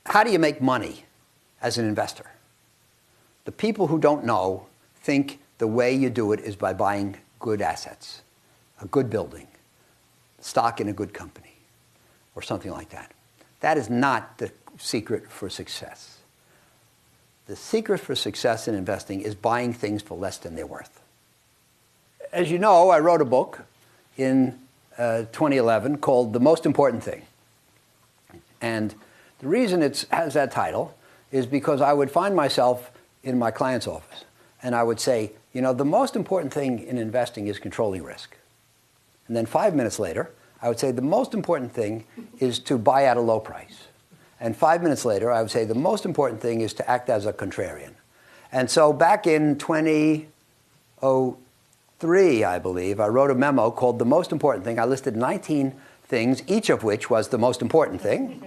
how do you make money as an investor? The people who don't know think the way you do it is by buying good assets, a good building, stock in a good company, or something like that. That is not the secret for success. The secret for success in investing is buying things for less than they're worth. As you know, I wrote a book in 2011 called The Most Important Thing. And the reason it has that title is because I would find myself in my client's office and I would say, you know, the most important thing in investing is controlling risk. And then 5 minutes later, I would say the most important thing is to buy at a low price. And 5 minutes later, I would say the most important thing is to act as a contrarian. And so back in 2003, I believe, I wrote a memo called The Most Important Thing. I listed 19 things, each of which was the most important thing.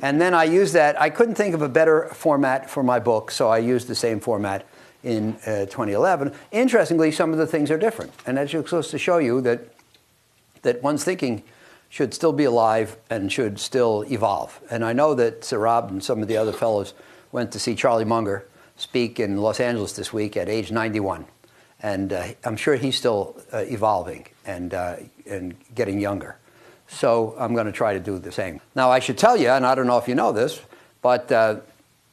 And then I used that. I couldn't think of a better format for my book, so I used the same format in 2011. Interestingly, some of the things are different. And that's just supposed to show you that one's thinking should still be alive and should still evolve. And I know that Sir Rob and some of the other fellows went to see Charlie Munger speak in Los Angeles this week at age 91. And I'm sure he's still evolving and getting younger. So I'm going to try to do the same. Now, I should tell you, and I don't know if you know this, but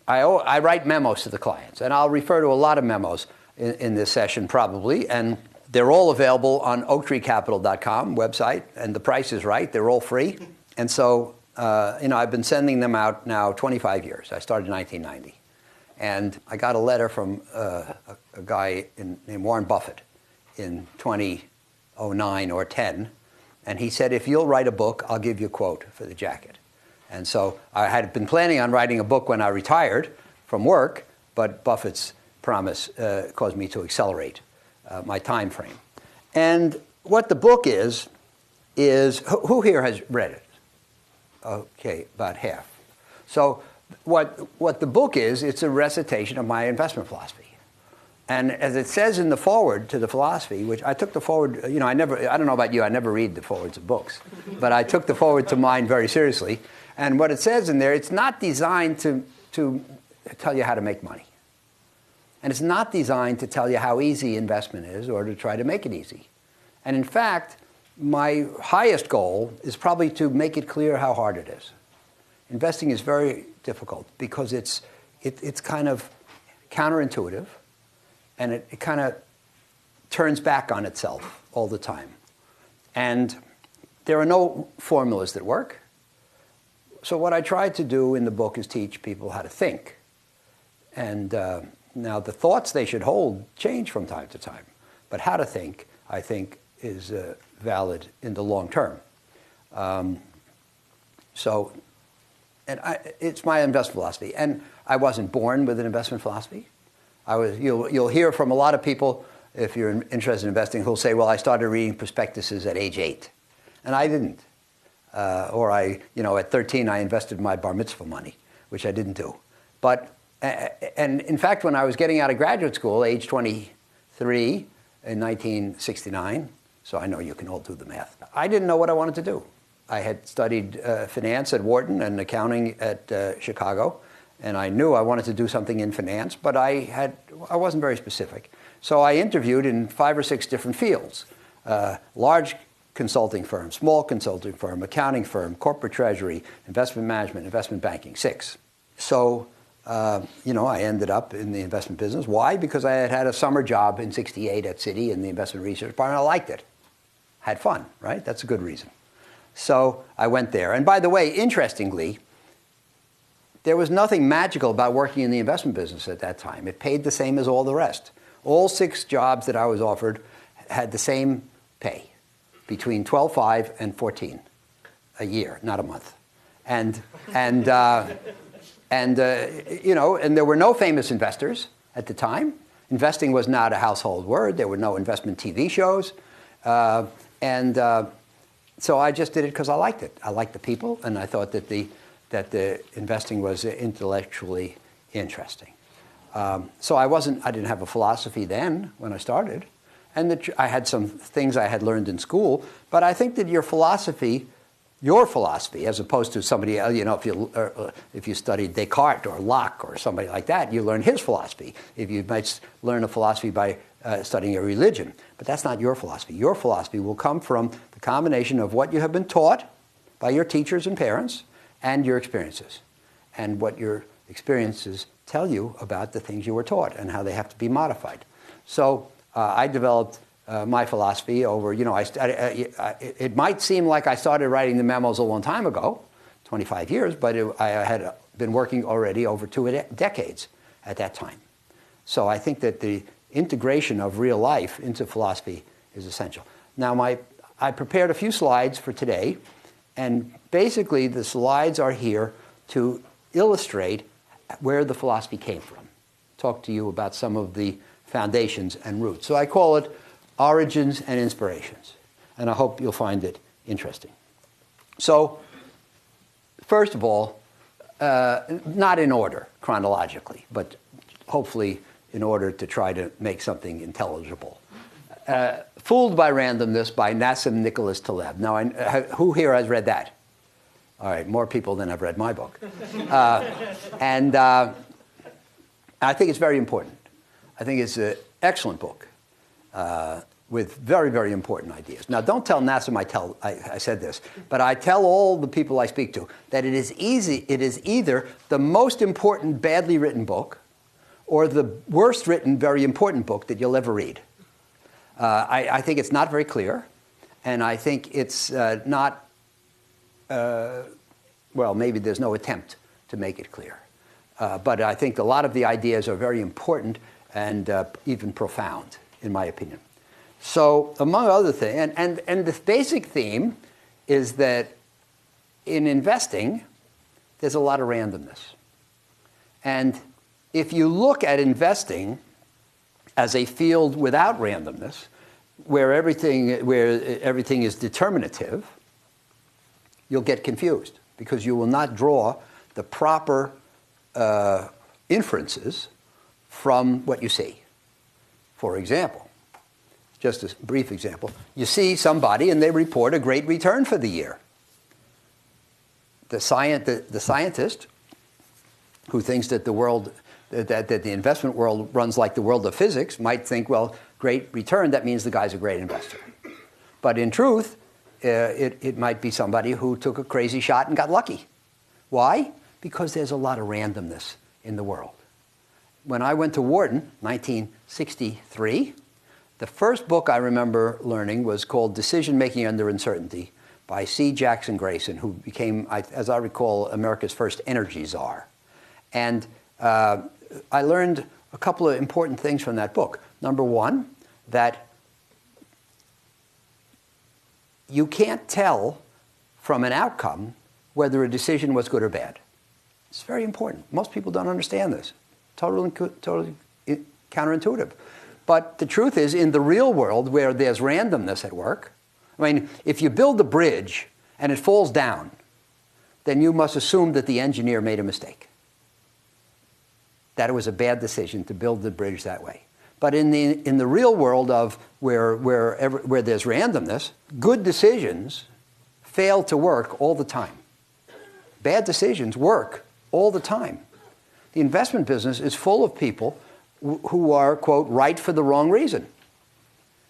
I write memos to the clients. And I'll refer to a lot of memos in this session probably. And they're all available on oaktreecapital.com website. And the price is right. They're all free. And so, I've been sending them out now 25 years. I started in 1990. And I got a letter from a guy named Warren Buffett in 2009 or 10. And he said, if you'll write a book, I'll give you a quote for the jacket. And so I had been planning on writing a book when I retired from work, but Buffett's promise caused me to accelerate my time frame. And what the book is who here has read it? Okay, about half. So what the book is, it's a recitation of my investment philosophy. And as it says in the foreword to the philosophy, which I took the foreword, I don't know about you, I never read the forewords of books, but I took the foreword to mine very seriously. And what it says in there, it's not designed to tell you how to make money. And it's not designed to tell you how easy investment is or to try to make it easy. And in fact, my highest goal is probably to make it clear how hard it is. Investing is very difficult because it's kind of counterintuitive. And it kind of turns back on itself all the time. And there are no formulas that work. So what I tried to do in the book is teach people how to think. And now the thoughts they should hold change from time to time. But how to think, I think, is valid in the long term. It's my investment philosophy. And I wasn't born with an investment philosophy. You'll hear from a lot of people, if you're interested in investing, who'll say, well, I started reading prospectuses at age 8. And I didn't. At 13, I invested my bar mitzvah money, which I didn't do. And in fact, when I was getting out of graduate school, age 23 in 1969, so I know you can all do the math, I didn't know what I wanted to do. I had studied finance at Wharton and accounting at Chicago. And I knew I wanted to do something in finance, but I wasn't very specific. So I interviewed in 5 or 6 different fields. Large consulting firm, small consulting firm, accounting firm, corporate treasury, investment management, investment banking, 6. So, I ended up in the investment business. Why? Because I had had a summer job in 68 at Citi in the investment research department. I liked it. Had fun, right? That's a good reason. So I went there. And by the way, interestingly, there was nothing magical about working in the investment business at that time. It paid the same as all the rest. All 6 jobs that I was offered had the same pay, between $12,500 and $14,000 a year, not a month. And there were no famous investors at the time. Investing was not a household word. There were no investment TV shows. So I just did it because I liked it. I liked the people, and I thought that the investing was intellectually interesting. So I didn't have a philosophy then when I started. And I had some things I had learned in school. But I think that your philosophy your philosophy, as opposed to somebody else. If you studied Descartes or Locke or somebody like that, you learn his philosophy. If you might learn a philosophy by studying a religion, but that's not your philosophy. Your philosophy will come from the combination of what you have been taught by your teachers and parents and your experiences, and what your experiences tell you about the things you were taught and how they have to be modified. So I developed my philosophy over, it might seem like I started writing the memos a long time ago, 25 years, but I had been working already over 2 decades at that time. So I think that the integration of real life into philosophy is essential. Now, I prepared a few slides for today, and basically the slides are here to illustrate where the philosophy came from. Talk to you about some of the foundations and roots. So I call it Origins and Inspirations, and I hope you'll find it interesting. So, first of all, not in order chronologically, but hopefully in order to try to make something intelligible. Fooled by Randomness by Nassim Nicholas Taleb. Now, who here has read that? All right, more people than have read my book. And I think it's very important. I think it's an excellent book with very, very important ideas. Now, don't tell Nassim I said this, but I tell all the people I speak to that it is either the most important badly written book or the worst written, very important book that you'll ever read. I think it's not very clear, and I think it's not, maybe there's no attempt to make it clear. But I think a lot of the ideas are very important and even profound, in my opinion. So, among other things, and the basic theme is that in investing, there's a lot of randomness. And if you look at investing as a field without randomness, where everything is determinative, you'll get confused because you will not draw the proper inferences from what you see. For example, just a brief example, you see somebody and they report a great return for the year. The scientist who thinks that the investment world runs like the world of physics might think, well, great return, that means the guy's a great investor. But in truth, it might be somebody who took a crazy shot and got lucky. Why? Because there's a lot of randomness in the world. When I went to Wharton, 1963, the first book I remember learning was called Decision Making Under Uncertainty by C. Jackson Grayson, who became, as I recall, America's first energy czar. And I learned a couple of important things from that book. Number one, that you can't tell from an outcome whether a decision was good or bad. It's very important. Most people don't understand this. Totally counterintuitive. But the truth is, in the real world where there's randomness at work, I mean, if you build a bridge and it falls down, then you must assume that the engineer made a mistake, that it was a bad decision to build the bridge that way. But in the real world of where there's randomness, good decisions fail to work all the time. Bad decisions work all the time. The investment business is full of people who are, quote, right for the wrong reason.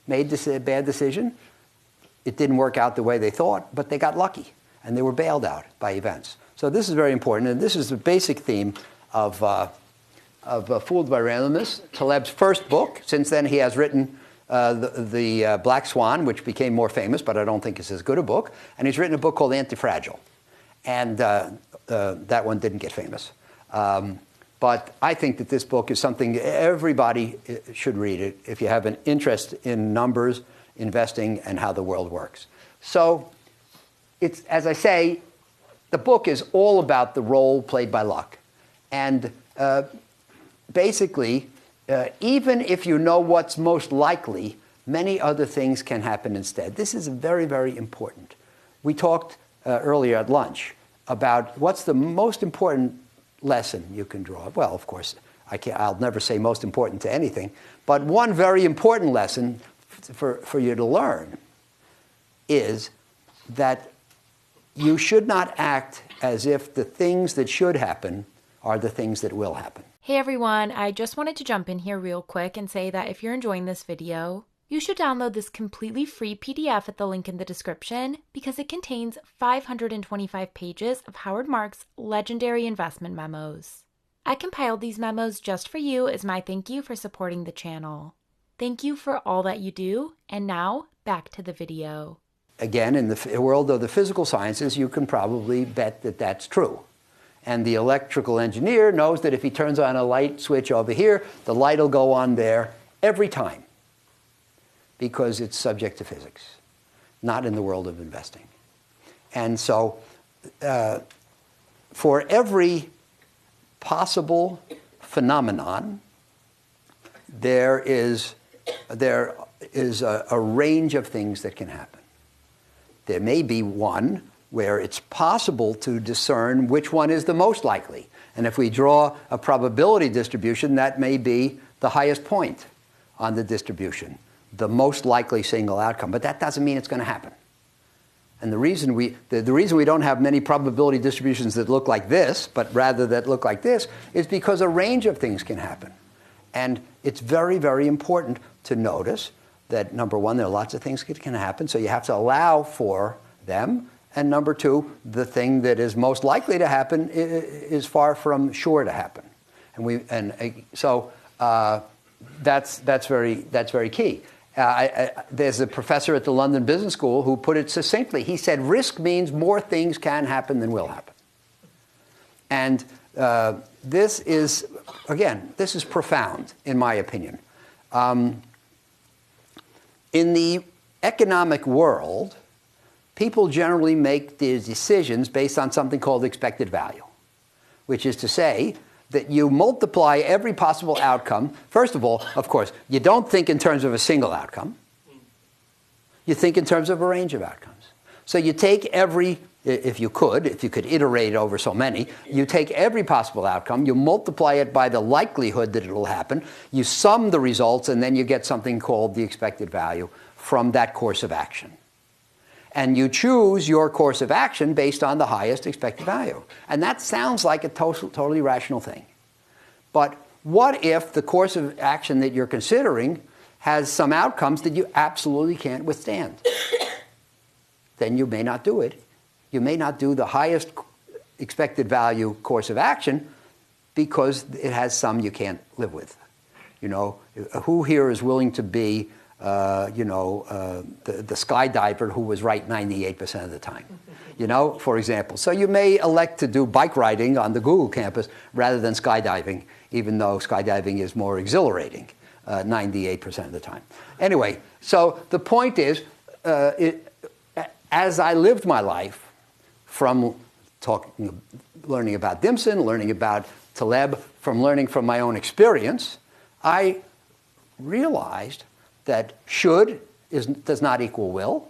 Made a bad decision. It didn't work out the way they thought, but they got lucky, and they were bailed out by events. So this is very important, and this is the basic theme of Fooled by Randomness, Taleb's first book. Since then, he has written the Black Swan, which became more famous, but I don't think it's as good a book. And he's written a book called Antifragile, and that one didn't get famous. But I think that this book is something everybody should read it if you have an interest in numbers, investing, and how the world works. So, it's, as I say, the book is all about the role played by luck. And basically, even if you know what's most likely, many other things can happen instead. This is very, very important. We talked earlier at lunch about what's the most important lesson you can draw. Well, of course, I'll never say most important to anything, but one very important lesson for you to learn is that you should not act as if the things that should happen are the things that will happen. Hey everyone, I just wanted to jump in here real quick and say that if you're enjoying this video, you should download this completely free PDF at the link in the description because it contains 525 pages of Howard Marks' legendary investment memos. I compiled these memos just for you as my thank you for supporting the channel. Thank you for all that you do, and now back to the video. Again, in the world of the physical sciences, you can probably bet that that's true. And the electrical engineer knows that if he turns on a light switch over here, the light will go on there every time because it's subject to physics, not in the world of investing. And so for every possible phenomenon, there is a range of things that can happen. There may be one where it's possible to discern which one is the most likely. And if we draw a probability distribution, that may be the highest point on the distribution, the most likely single outcome. But that doesn't mean it's going to happen. And the reason we don't have many probability distributions that look like this, but rather that look like this, is because a range of things can happen. And it's very, very important to notice that, number one, there are lots of things that can happen, so you have to allow for them. And number two, the thing that is most likely to happen is far from sure to happen. So that's very key. There's a professor at the London Business School who put it succinctly. He said, risk means more things can happen than will happen. And this is profound, in my opinion. In the economic world, people generally make their decisions based on something called expected value, which is to say that you multiply every possible outcome. First of all, of course, you don't think in terms of a single outcome. You think in terms of a range of outcomes. So you take if you could iterate over so many, you take every possible outcome, you multiply it by the likelihood that it will happen, you sum the results, and then you get something called the expected value from that course of action. And you choose your course of action based on the highest expected value. And that sounds like a totally rational thing. But what if the course of action that you're considering has some outcomes that you absolutely can't withstand? Then you may not do it. You may not do the highest expected value course of action because it has some you can't live with. You know, who here is willing to be the skydiver who was right 98% of the time, for example. So you may elect to do bike riding on the Google campus rather than skydiving, even though skydiving is more exhilarating 98% of the time. Anyway, so the point is, as I lived my life from learning about Dimson, learning about Taleb, learning from my own experience, I realized that should does not equal will.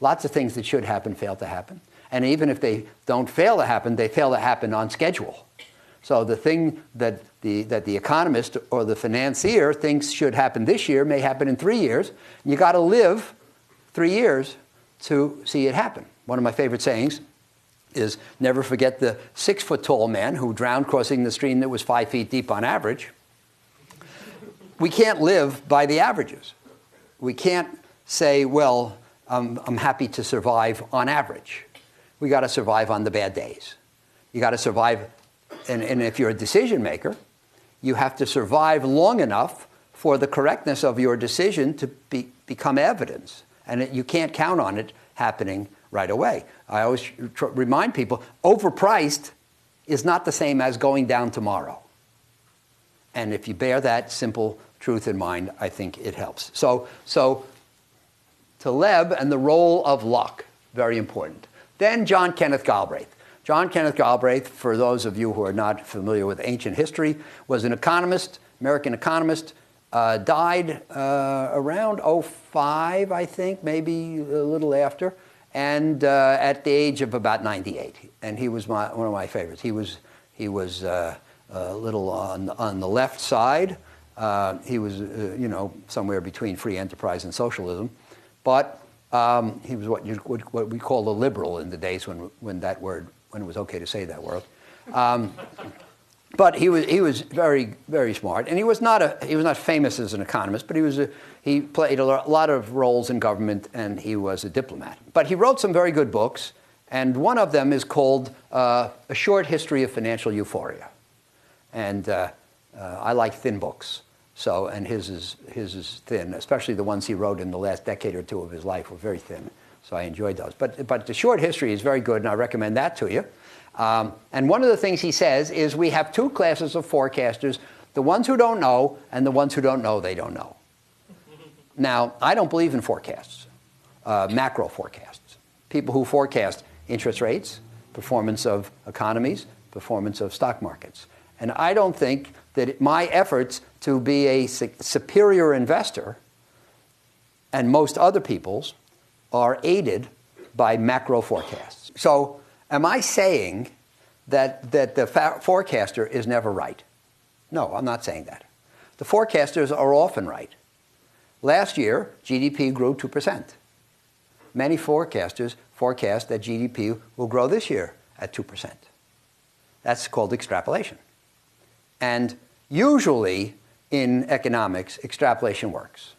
Lots of things that should happen fail to happen. And even if they don't fail to happen, they fail to happen on schedule. So the thing that the economist or the financier thinks should happen this year may happen in 3 years. You got to live 3 years to see it happen. One of my favorite sayings is, never forget the 6-foot-tall man who drowned crossing the stream that was 5 feet deep on average. We can't live by the averages. We can't say, well, I'm happy to survive on average. We got to survive on the bad days. You got to survive, and if you're a decision maker, you have to survive long enough for the correctness of your decision to become evidence. And you can't count on it happening right away. I always remind people, overpriced is not the same as going down tomorrow. And if you bear that simple truth in mind, I think it helps. So Taleb and the role of luck, very important. Then John Kenneth Galbraith. John Kenneth Galbraith, for those of you who are not familiar with ancient history, was an economist, American economist, died around 2005, I think, maybe a little after, and at the age of about 98. And he was one of my favorites. He was a little on the left side. He was, somewhere between free enterprise and socialism. But He was what we call a liberal in the days when it was okay to say that word. But he was very, very smart, and he was not famous as an economist, but he played a lot of roles in government, and he was a diplomat. But he wrote some very good books, and one of them is called A Short History of Financial Euphoria. And I like thin books, and his is thin, especially the ones he wrote in the last decade or two of his life were very thin. So I enjoyed those. But the short history is very good, and I recommend that to you. And one of the things he says is we have two classes of forecasters, the ones who don't know and the ones who don't know they don't know. Now, I don't believe in forecasts, macro forecasts. People who forecast interest rates, performance of economies, performance of stock markets. And I don't think that my efforts to be a superior investor and most other people's are aided by macro forecasts. So am I saying that the forecaster is never right? No, I'm not saying that. The forecasters are often right. Last year, GDP grew 2%. Many forecasters forecast that GDP will grow this year at 2%. That's called extrapolation. And usually in economics, extrapolation works.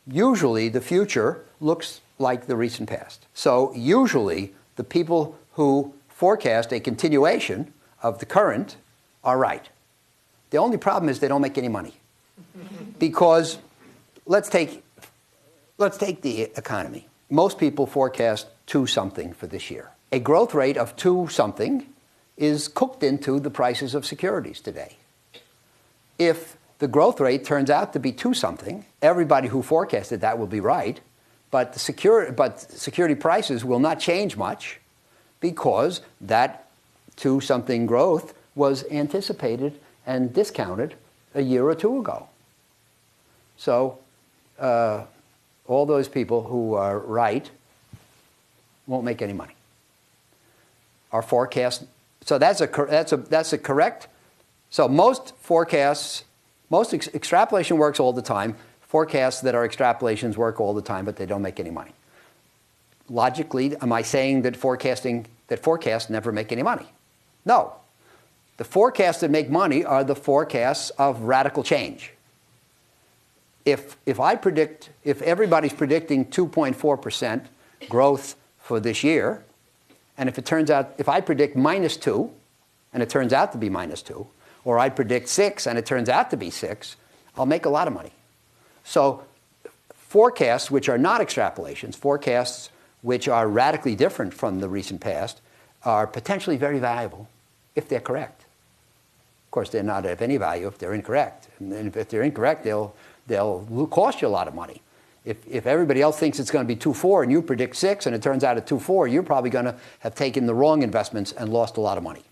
Usually the future looks like the recent past. So usually the people who forecast a continuation of the current are right. The only problem is they don't make any money. Because let's take the economy. Most people forecast 2-something for this year. A growth rate of 2-something is cooked into the prices of securities today. If the growth rate turns out to be 2-something, everybody who forecasted that will be right, but security prices will not change much because that 2-something growth was anticipated and discounted a year or two ago. So all those people who are right won't make any money. Our forecast, so that's a correct. So most forecasts, extrapolation works all the time. Forecasts that are extrapolations work all the time, but they don't make any money. Logically, am I saying that forecasts never make any money? No. The forecasts that make money are the forecasts of radical change. If everybody's predicting 2.4% growth for this year, and if I predict -2, and it turns out to be -2, or I predict 6 and it turns out to be 6, I'll make a lot of money. So forecasts which are not extrapolations, forecasts which are radically different from the recent past, are potentially very valuable if they're correct. Of course, they're not of any value if they're incorrect. And if they're incorrect, they'll cost you a lot of money. If everybody else thinks it's going to be 2.4 and you predict 6 and it turns out at 2.4, you're probably going to have taken the wrong investments and lost a lot of money.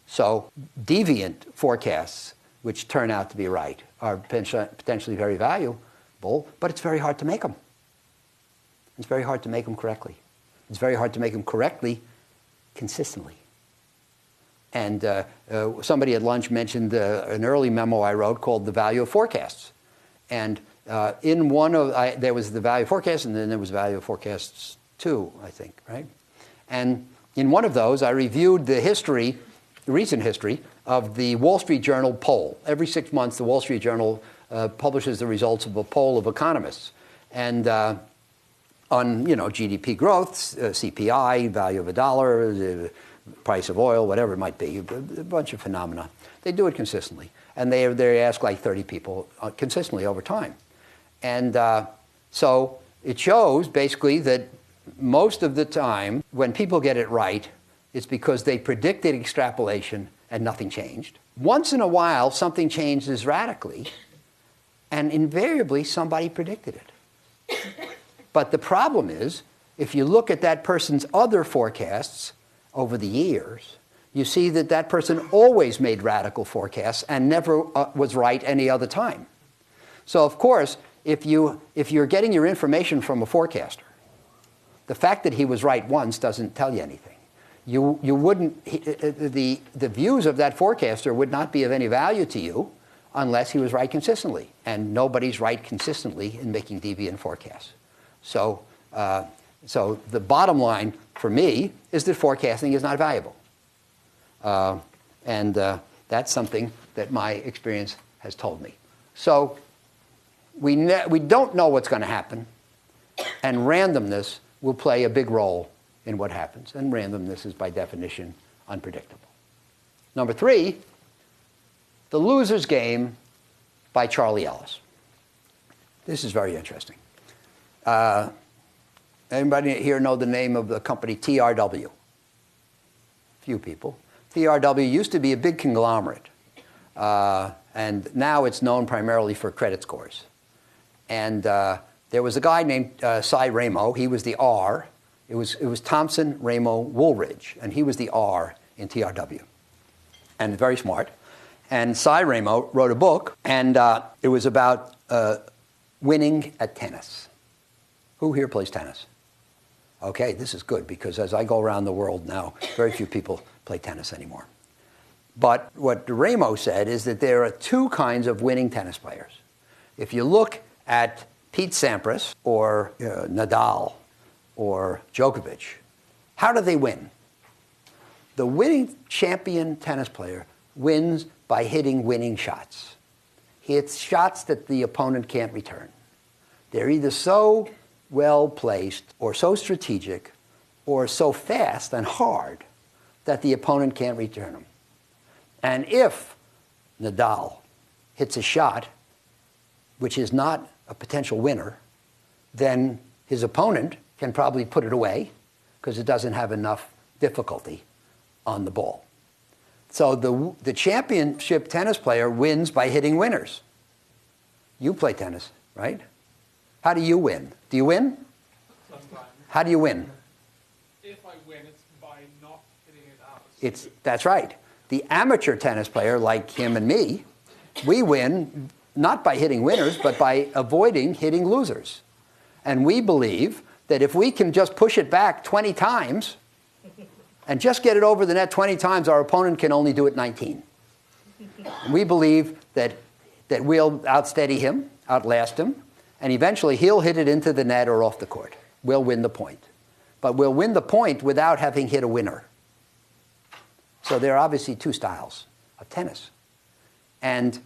So deviant forecasts, which turn out to be right, are potentially very valuable, but it's very hard to make them. It's very hard to make them correctly. It's very hard to make them correctly consistently. And somebody at lunch mentioned an early memo I wrote called The Value of Forecasts. And in one of, there was the value of forecasts, and then there was value of forecasts 2, I think, right? And in one of those, I reviewed the recent history of the Wall Street Journal poll. Every 6 months, the Wall Street Journal publishes the results of a poll of economists. And on, GDP growth, CPI, value of a dollar, the price of oil, whatever it might be, a bunch of phenomena. They do it consistently. And they ask like 30 people consistently over time. And so it shows basically that most of the time when people get it right, it's because they predicted extrapolation and nothing changed. Once in a while, something changes radically, and invariably somebody predicted it. But the problem is, if you look at that person's other forecasts over the years, you see that that person always made radical forecasts and never was right any other time. So of course, if you're getting your information from a forecaster, the fact that he was right once doesn't tell you anything. You wouldn't, the views of that forecaster would not be of any value to you unless he was right consistently. And nobody's right consistently in making deviant forecasts. So So the bottom line for me is that forecasting is not valuable. And that's something that my experience has told me. So we don't know what's going to happen, and randomness will play a big role in what happens. And randomness is, by definition, unpredictable. Number 3, The Loser's Game by Charlie Ellis. This is very interesting. Anybody here know the name of the company TRW? Few people. TRW used to be a big conglomerate, and now it's known primarily for credit scores. And there was a guy named Cy Ramo. He was the R. It was Thompson, Ramo, Woolridge, and he was the R in TRW, and very smart. And Cy Ramo wrote a book, and it was about winning at tennis. Who here plays tennis? Okay, this is good, because as I go around the world now, very few people play tennis anymore. But what Ramo said is that there are 2 kinds of winning tennis players. If you look at Pete Sampras or Nadal or Djokovic, how do they win? The winning champion tennis player wins by hitting winning shots. He hits shots that the opponent can't return. They're either so well placed or so strategic or so fast and hard that the opponent can't return them. And if Nadal hits a shot which is not a potential winner, then his opponent can probably put it away because it doesn't have enough difficulty on the ball. So the championship tennis player wins by hitting winners. You play tennis, right? How do you win? Do you win? Sometimes. How do you win? If I win, it's by not hitting it out. That's right. The amateur tennis player, like him and me, we win not by hitting winners, but by avoiding hitting losers. And we believe that if we can just push it back 20 times and just get it over the net 20 times, our opponent can only do it 19. And we believe that we'll outsteady him, outlast him, and eventually he'll hit it into the net or off the court. We'll win the point. But we'll win the point without having hit a winner. So there are obviously 2 styles of tennis. And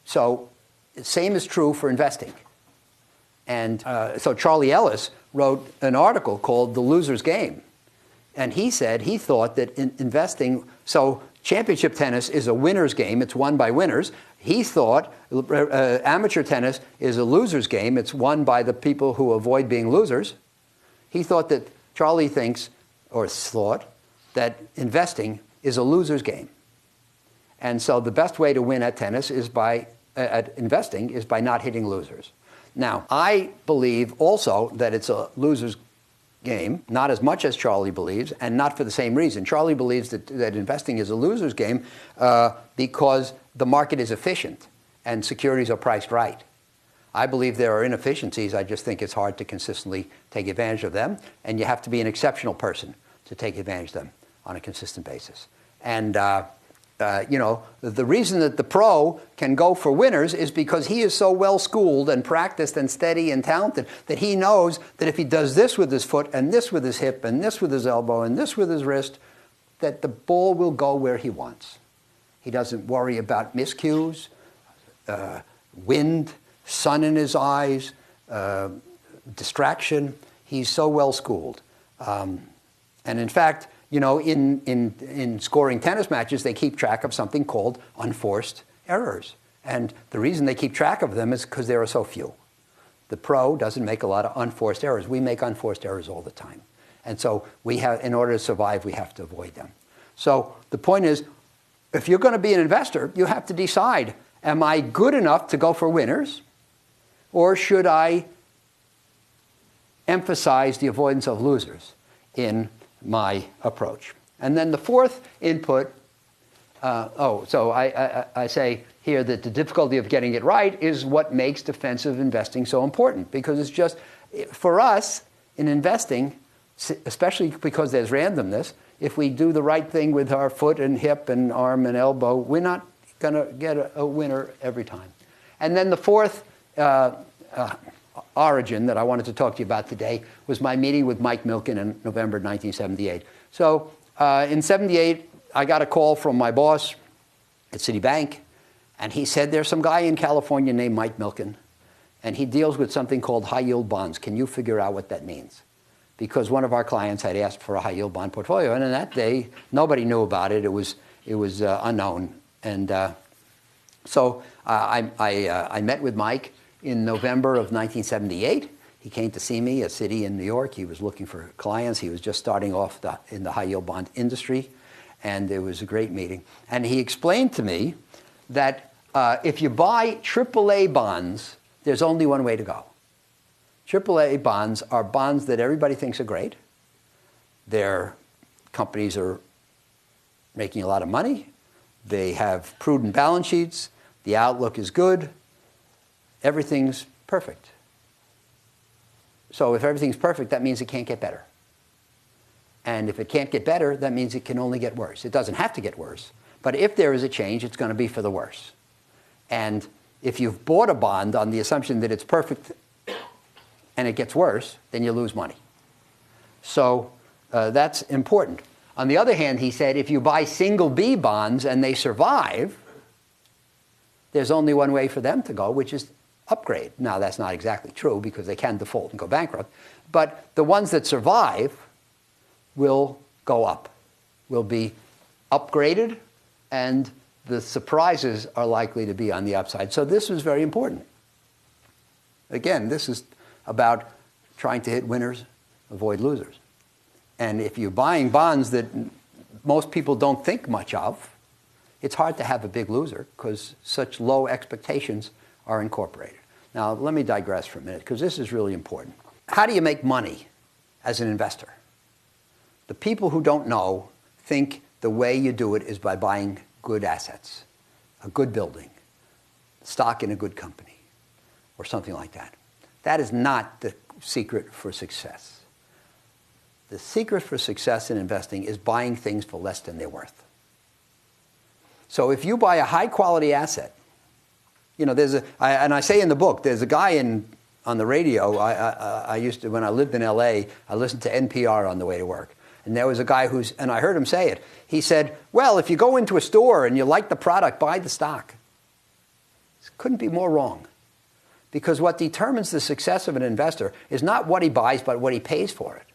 so the same is true for investing. And so Charlie Ellis wrote an article called The Loser's Game. And he said he thought that in investing, so championship tennis is a winner's game. It's won by winners. He thought amateur tennis is a loser's game. It's won by the people who avoid being losers. He thought that Charlie thought that investing is a loser's game. And so the best way to win at tennis is at investing is by not hitting losers. Now, I believe also that it's a loser's game, not as much as Charlie believes, and not for the same reason. Charlie believes that investing is a loser's game because the market is efficient and securities are priced right. I believe there are inefficiencies. I just think it's hard to consistently take advantage of them, and you have to be an exceptional person to take advantage of them on a consistent basis. And the reason that the pro can go for winners is because he is so well schooled and practiced and steady and talented that he knows that if he does this with his foot and this with his hip and this with his elbow and this with his wrist, that the ball will go where he wants. He doesn't worry about miscues, wind, sun in his eyes, distraction. He's so well schooled. And in fact, in scoring tennis matches, they keep track of something called unforced errors. And the reason they keep track of them is because there are so few. The pro doesn't make a lot of unforced errors. We make unforced errors all the time. And so in order to survive, we have to avoid them. So the point is, if you're going to be an investor, you have to decide, am I good enough to go for winners? Or should I emphasize the avoidance of losers in my approach? And then the fourth input, so I say here that the difficulty of getting it right is what makes defensive investing so important. Because it's just, for us in investing, especially because there's randomness, if we do the right thing with our foot and hip and arm and elbow, we're not going to get a winner every time. And then the fourth origin that I wanted to talk to you about today was my meeting with Mike Milken in November 1978. So in 78, I got a call from my boss at Citibank, and he said, there's some guy in California named Mike Milken, and he deals with something called high-yield bonds. Can you figure out what that means? Because one of our clients had asked for a high-yield bond portfolio, and in that day, nobody knew about it. It was unknown. And so I met with Mike in November of 1978. He came to see me at Citi in New York. He was looking for clients. He was just starting off in the high-yield bond industry, and it was a great meeting. And he explained to me that if you buy AAA bonds, there's only one way to go. AAA bonds are bonds that everybody thinks are great. Their companies are making a lot of money. They have prudent balance sheets. The outlook is good. Everything's perfect. So if everything's perfect, that means it can't get better. And if it can't get better, that means it can only get worse. It doesn't have to get worse. But if there is a change, it's going to be for the worse. And if you've bought a bond on the assumption that it's perfect and it gets worse, then you lose money. So that's important. On the other hand, he said, if you buy single B bonds and they survive, there's only one way for them to go, which is upgrade. Now, that's not exactly true because they can default and go bankrupt. But the ones that survive will go up, will be upgraded, and the surprises are likely to be on the upside. So this was very important. Again, this is about trying to hit winners, avoid losers. And if you're buying bonds that most people don't think much of, it's hard to have a big loser because such low expectations are incorporated. Now, let me digress for a minute because this is really important. How do you make money as an investor? The people who don't know think the way you do it is by buying good assets, a good building, stock in a good company, or something like that. That is not the secret for success. The secret for success in investing is buying things for less than they're worth. So if you buy a high-quality asset, you know, and I say in the book, there's a guy on the radio. I used to, when I lived in L.A., I listened to NPR on the way to work. And there was a guy and I heard him say it. He said, well, if you go into a store and you like the product, buy the stock. This couldn't be more wrong. Because what determines the success of an investor is not what he buys, but what he pays for it.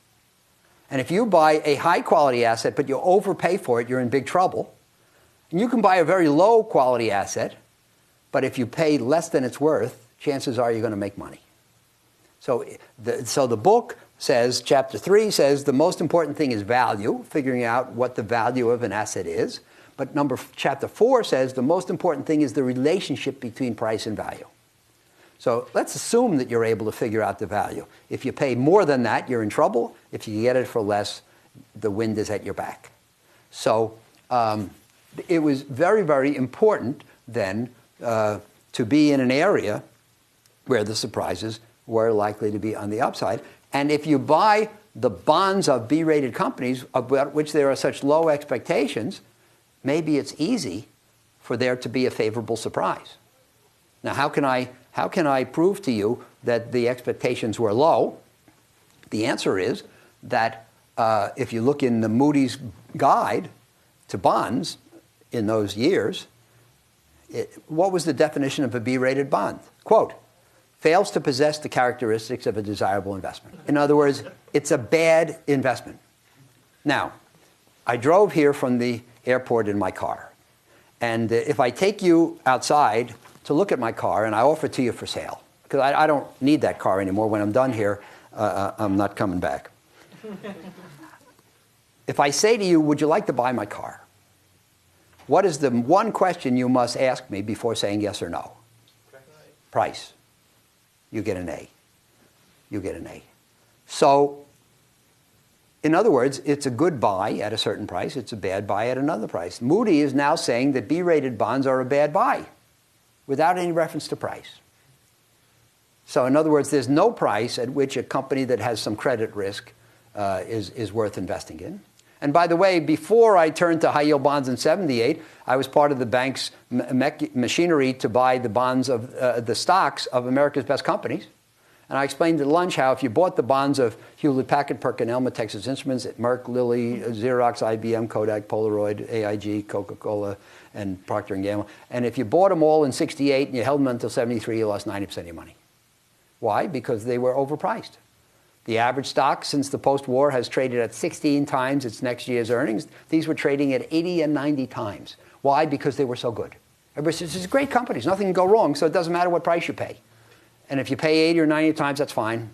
And if you buy a high-quality asset, but you overpay for it, you're in big trouble. And you can buy a very low-quality asset, but if you pay less than it's worth, chances are you're going to make money. So the book says, chapter 3 says, the most important thing is value, figuring out what the value of an asset is. But chapter 4 says the most important thing is the relationship between price and value. So let's assume that you're able to figure out the value. If you pay more than that, you're in trouble. If you get it for less, the wind is at your back. So it was very, very important then to be in an area where the surprises were likely to be on the upside. And if you buy the bonds of B-rated companies about which there are such low expectations, maybe it's easy for there to be a favorable surprise. Now, how can I prove to you that the expectations were low? The answer is that if you look in the Moody's guide to bonds in those years, what was the definition of a B-rated bond? Quote, fails to possess the characteristics of a desirable investment. In other words, it's a bad investment. Now, I drove here from the airport in my car. And if I take you outside to look at my car and I offer it to you for sale, because I don't need that car anymore. When I'm done here, I'm not coming back. If I say to you, would you like to buy my car? What is the one question you must ask me before saying yes or no? Price. You get an A. You get an A. So, in other words, it's a good buy at a certain price. It's a bad buy at another price. Moody is now saying that B-rated bonds are a bad buy without any reference to price. So, in other words, there's no price at which a company that has some credit risk is worth investing in. And by the way, before I turned to high-yield bonds in 78, I was part of the bank's machinery to buy the bonds of the stocks of America's best companies. And I explained at lunch how if you bought the bonds of Hewlett-Packard, PerkinElmer, Texas Instruments, Merck, Lilly, Xerox, IBM, Kodak, Polaroid, AIG, Coca-Cola, and Procter & Gamble, and if you bought them all in 68 and you held them until 73, you lost 90% of your money. Why? Because they were overpriced. The average stock since the post-war has traded at 16 times its next year's earnings. These were trading at 80 and 90 times. Why? Because they were so good. Everybody says, these are great companies. Nothing can go wrong, so it doesn't matter what price you pay. And if you pay 80 or 90 times, that's fine.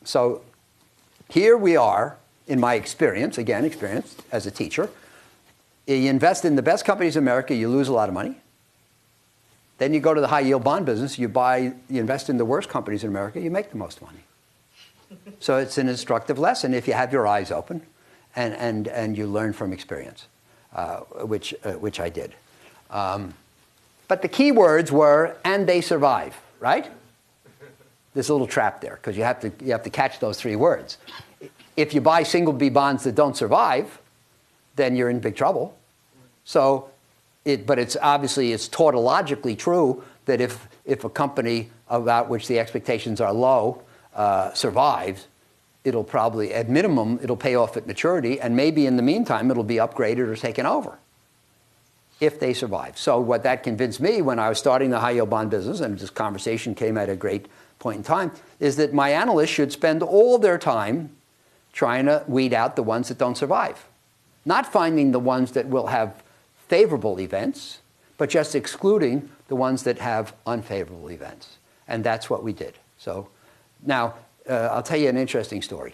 So here we are, in my experience, again, experience as a teacher. You invest in the best companies in America, you lose a lot of money. Then you go to the high-yield bond business, you invest in the worst companies in America, you make the most money. So it's an instructive lesson if you have your eyes open and you learn from experience, which I did. But the key words were, and they survive, right? There's a little trap there, because you have to catch those three words. If you buy single B bonds that don't survive, then you're in big trouble. But it's obviously, it's tautologically true that if a company about which the expectations are low survives, it'll probably, at minimum, it'll pay off at maturity, and maybe in the meantime, it'll be upgraded or taken over if they survive. So what that convinced me when I was starting the high-yield bond business, and this conversation came at a great point in time, is that my analysts should spend all their time trying to weed out the ones that don't survive. Not finding the ones that will have favorable events, but just excluding the ones that have unfavorable events. And that's what we did. So now, I'll tell you an interesting story.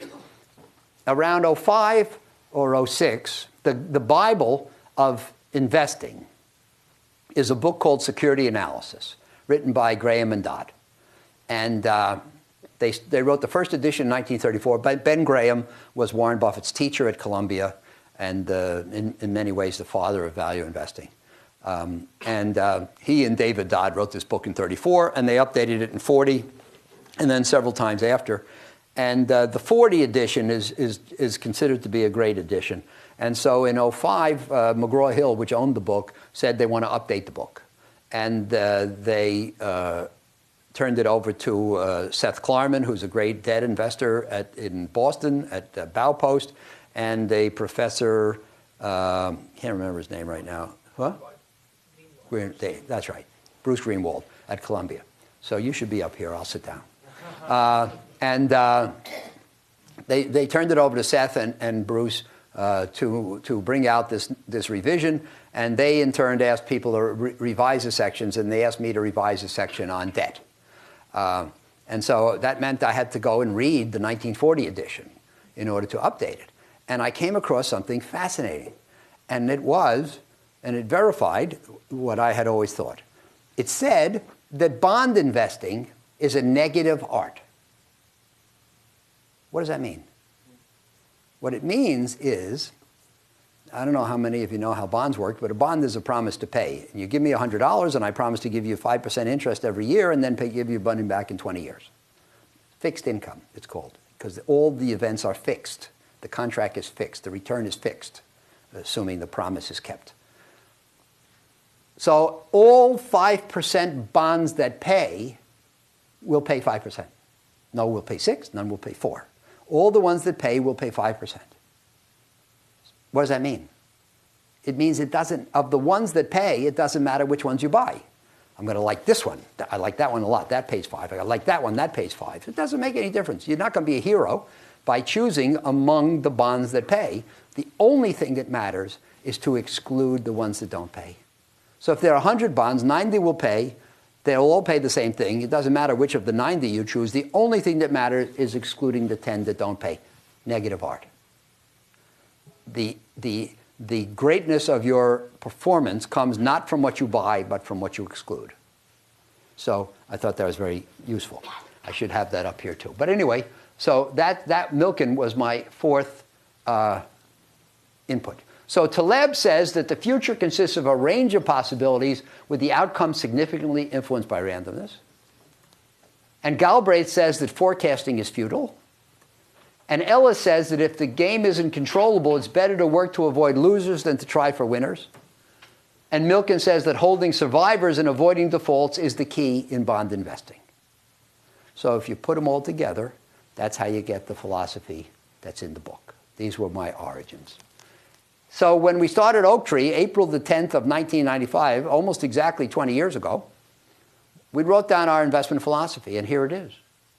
Around 05 or 06, the Bible of investing is a book called Security Analysis, written by Graham and Dodd. And they wrote the first edition in 1934. Ben Graham was Warren Buffett's teacher at Columbia, and in many ways the father of value investing. He and David Dodd wrote this book in 34, and they updated it in 40, and then several times after. And the 40 edition is considered to be a great edition. And so in 05, McGraw-Hill, which owned the book, said they want to update the book. And they turned it over to Seth Klarman, who's a great debt investor in Boston at Baupost, and a professor, can't remember his name right now. What? That's right, Bruce Greenwald at Columbia. So you should be up here. I'll sit down. They turned it over to Seth and Bruce to bring out this revision, and they in turn asked people to revise the sections, and they asked me to revise a section on debt. And so that meant I had to go and read the 1940 edition in order to update it. And I came across something fascinating, and it verified what I had always thought. It said that bond investing is a negative art. What does that mean? What it means is, I don't know how many of you know how bonds work, but a bond is a promise to pay. You give me $100, and I promise to give you 5% interest every year, and then give you money back in 20 years. Fixed income, it's called, because all the events are fixed. The contract is fixed. The return is fixed, assuming the promise is kept. So all 5% bonds that pay will pay 5%. No will pay 6, none will pay 4. All the ones that pay will pay 5%. What does that mean? It means of the ones that pay, it doesn't matter which ones you buy. I'm going to like this one. I like that one a lot. That pays 5. I like that one. That pays 5. It doesn't make any difference. You're not going to be a hero by choosing among the bonds that pay. The only thing that matters is to exclude the ones that don't pay. So if there are 100 bonds, 90 will pay. They'll all pay the same thing. It doesn't matter which of the 90 you choose. The only thing that matters is excluding the 10 that don't pay. Negative art. The greatness of your performance comes not from what you buy, but from what you exclude. So I thought that was very useful. I should have that up here too. But anyway, so that Milken was my fourth input. So Taleb says that the future consists of a range of possibilities with the outcome significantly influenced by randomness. And Galbraith says that forecasting is futile. And Ellis says that if the game isn't controllable, it's better to work to avoid losers than to try for winners. And Milken says that holding survivors and avoiding defaults is the key in bond investing. So if you put them all together, that's how you get the philosophy that's in the book. These were my origins. So when we started Oaktree, April the 10th of 1995, almost exactly 20 years ago, we wrote down our investment philosophy, and here it is.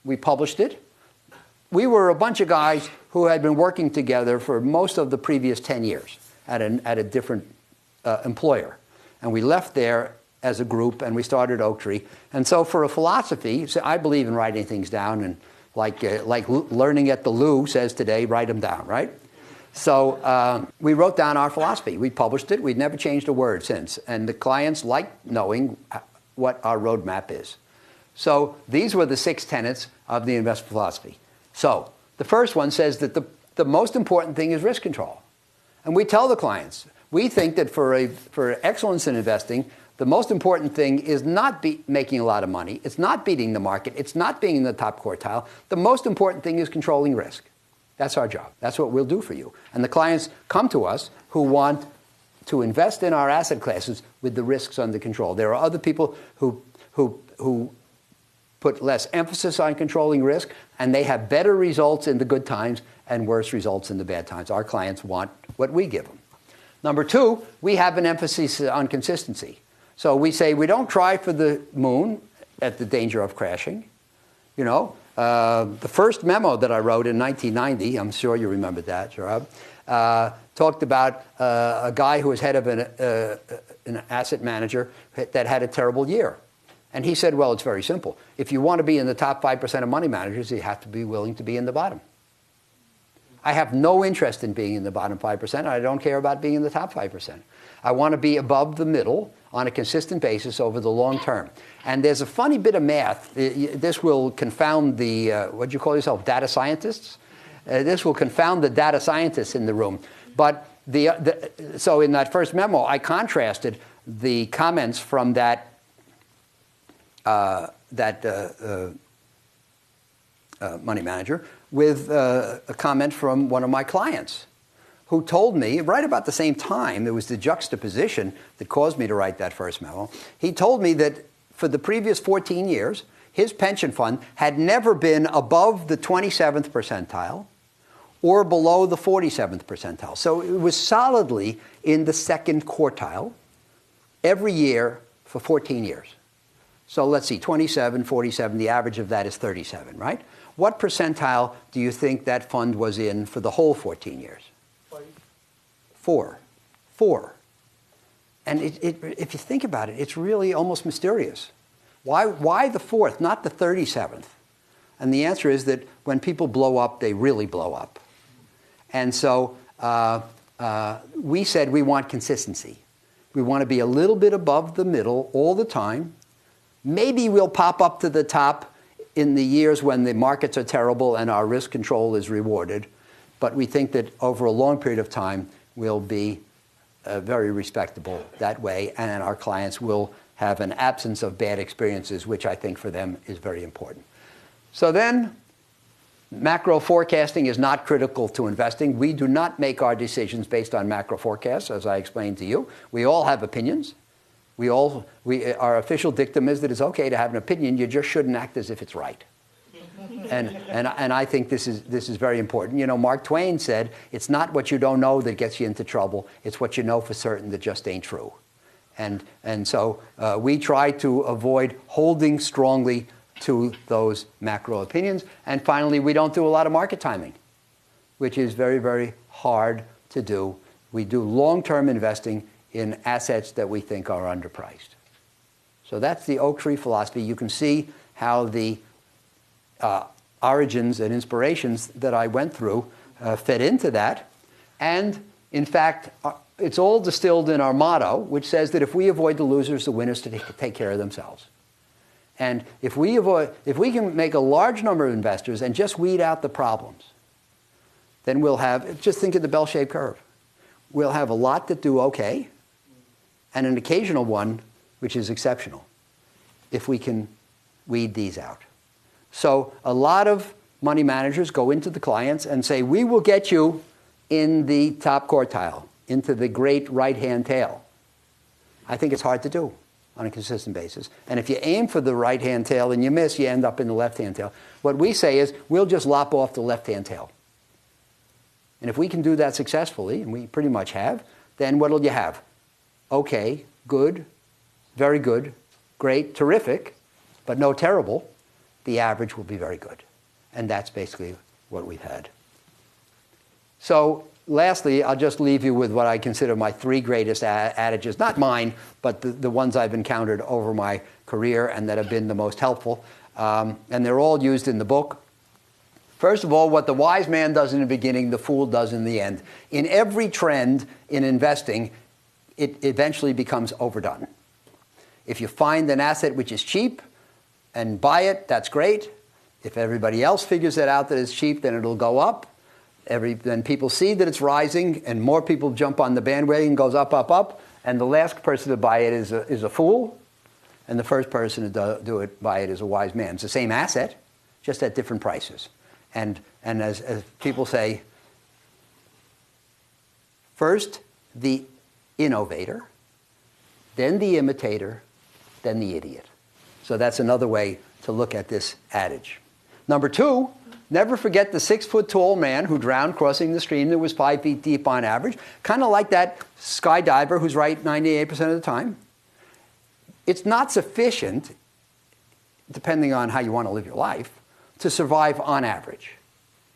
We published it. We were a bunch of guys who had been working together for most of the previous 10 years at a different employer. And we left there as a group, and we started Oaktree. And so for a philosophy, so I believe in writing things down, and like learning at the Lou says today, write them down, right? So we wrote down our philosophy. We published it. We'd never changed a word since. And the clients liked knowing what our roadmap is. So these were the 6 tenets of the investment philosophy. So the first one says that the most important thing is risk control. And we tell the clients, we think that for excellence in investing, the most important thing is not making a lot of money. It's not beating the market. It's not being in the top quartile. The most important thing is controlling risk. That's our job. That's what we'll do for you. And the clients come to us who want to invest in our asset classes with the risks under control. There are other people who put less emphasis on controlling risk, and they have better results in the good times and worse results in the bad times. Our clients want what we give them. Number 2, we have an emphasis on consistency. So we say we don't try for the moon at the danger of crashing. You know, the first memo that I wrote in 1990, I'm sure you remember that, Rob, talked about a guy who was head of an asset manager that had a terrible year. And he said, well, it's very simple. If you want to be in the top 5% of money managers, you have to be willing to be in the bottom. I have no interest in being in the bottom 5%. I don't care about being in the top 5%. I want to be above the middle on a consistent basis over the long term. And there's a funny bit of math. This will confound the, what do you call yourself, data scientists? This will confound the data scientists in the room. But so in that first memo, I contrasted the comments from that money manager with a comment from one of my clients who told me, right about the same time, there was the juxtaposition that caused me to write that first memo. He told me that for the previous 14 years, his pension fund had never been above the 27th percentile or below the 47th percentile. So it was solidly in the second quartile every year for 14 years. So let's see, 27, 47, the average of that is 37, right? What percentile do you think that fund was in for the whole 14 years? 4. And if you think about it, it's really almost mysterious. Why the 4th, not the 37th? And the answer is that when people blow up, they really blow up. And so we said we want consistency. We want to be a little bit above the middle all the time. Maybe we'll pop up to the top in the years when the markets are terrible and our risk control is rewarded. But we think that over a long period of time, we'll be very respectable that way, and our clients will have an absence of bad experiences, which I think for them is very important. So then, macro forecasting is not critical to investing. We do not make our decisions based on macro forecasts, as I explained to you. We all have opinions. Our official dictum is that it's okay to have an opinion, you just shouldn't act as if it's right. And I think this is very important. You know, Mark Twain said, it's not what you don't know that gets you into trouble, it's what you know for certain that just ain't true. And so we try to avoid holding strongly to those macro opinions. And finally, we don't do a lot of market timing, which is very, very hard to do. We do long-term investing in assets that we think are underpriced. So that's the Oaktree philosophy. You can see how the origins and inspirations that I went through fed into that. And in fact, it's all distilled in our motto, which says that if we avoid the losers, the winners take care of themselves. And if we can make a large number of investors and just weed out the problems, then we'll have, just think of the bell-shaped curve. We'll have a lot that do okay, and an occasional one which is exceptional, if we can weed these out. So a lot of money managers go into the clients and say, we will get you in the top quartile, into the great right-hand tail. I think it's hard to do. on a consistent basis. And if you aim for the right-hand tail and you miss, you end up in the left-hand tail. What we say is we'll just lop off the left-hand tail. And if we can do that successfully, and we pretty much have, then what will you have? Okay, good, very good, great, terrific, but no terrible. The average will be very good. And that's basically what we've had. So lastly, I'll just leave you with what I consider my three greatest adages, not mine, but the ones I've encountered over my career and that have been the most helpful. And they're all used in the book. First of all, what the wise man does in the beginning, the fool does in the end. In every trend in investing, it eventually becomes overdone. If you find an asset which is cheap and buy it, that's great. If everybody else figures it out that it's cheap, then it'll go up. Then people see that it's rising, and more people jump on the bandwagon, goes up, up, up. And the last person to buy it is a fool, and the first person to buy it is a wise man. It's the same asset, just at different prices. And as people say, first the innovator, then the imitator, then the idiot. So that's another way to look at this adage. Number two, never forget the 6-foot-tall man who drowned crossing the stream that was 5 feet deep on average. Kind of like that skydiver who's right 98% of the time. It's not sufficient, depending on how you want to live your life, to survive on average.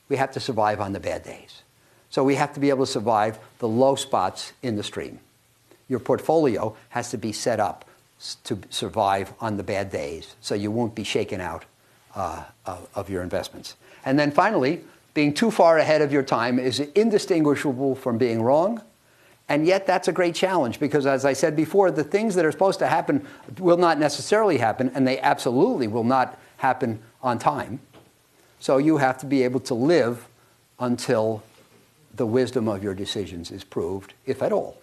We have to survive on the bad days. So we have to be able to survive the low spots in the stream. Your portfolio has to be set up to survive on the bad days, so you won't be shaken out of your investments. And then finally, being too far ahead of your time is indistinguishable from being wrong. And yet that's a great challenge because, as I said before, the things that are supposed to happen will not necessarily happen, and they absolutely will not happen on time. So you have to be able to live until the wisdom of your decisions is proved, if at all.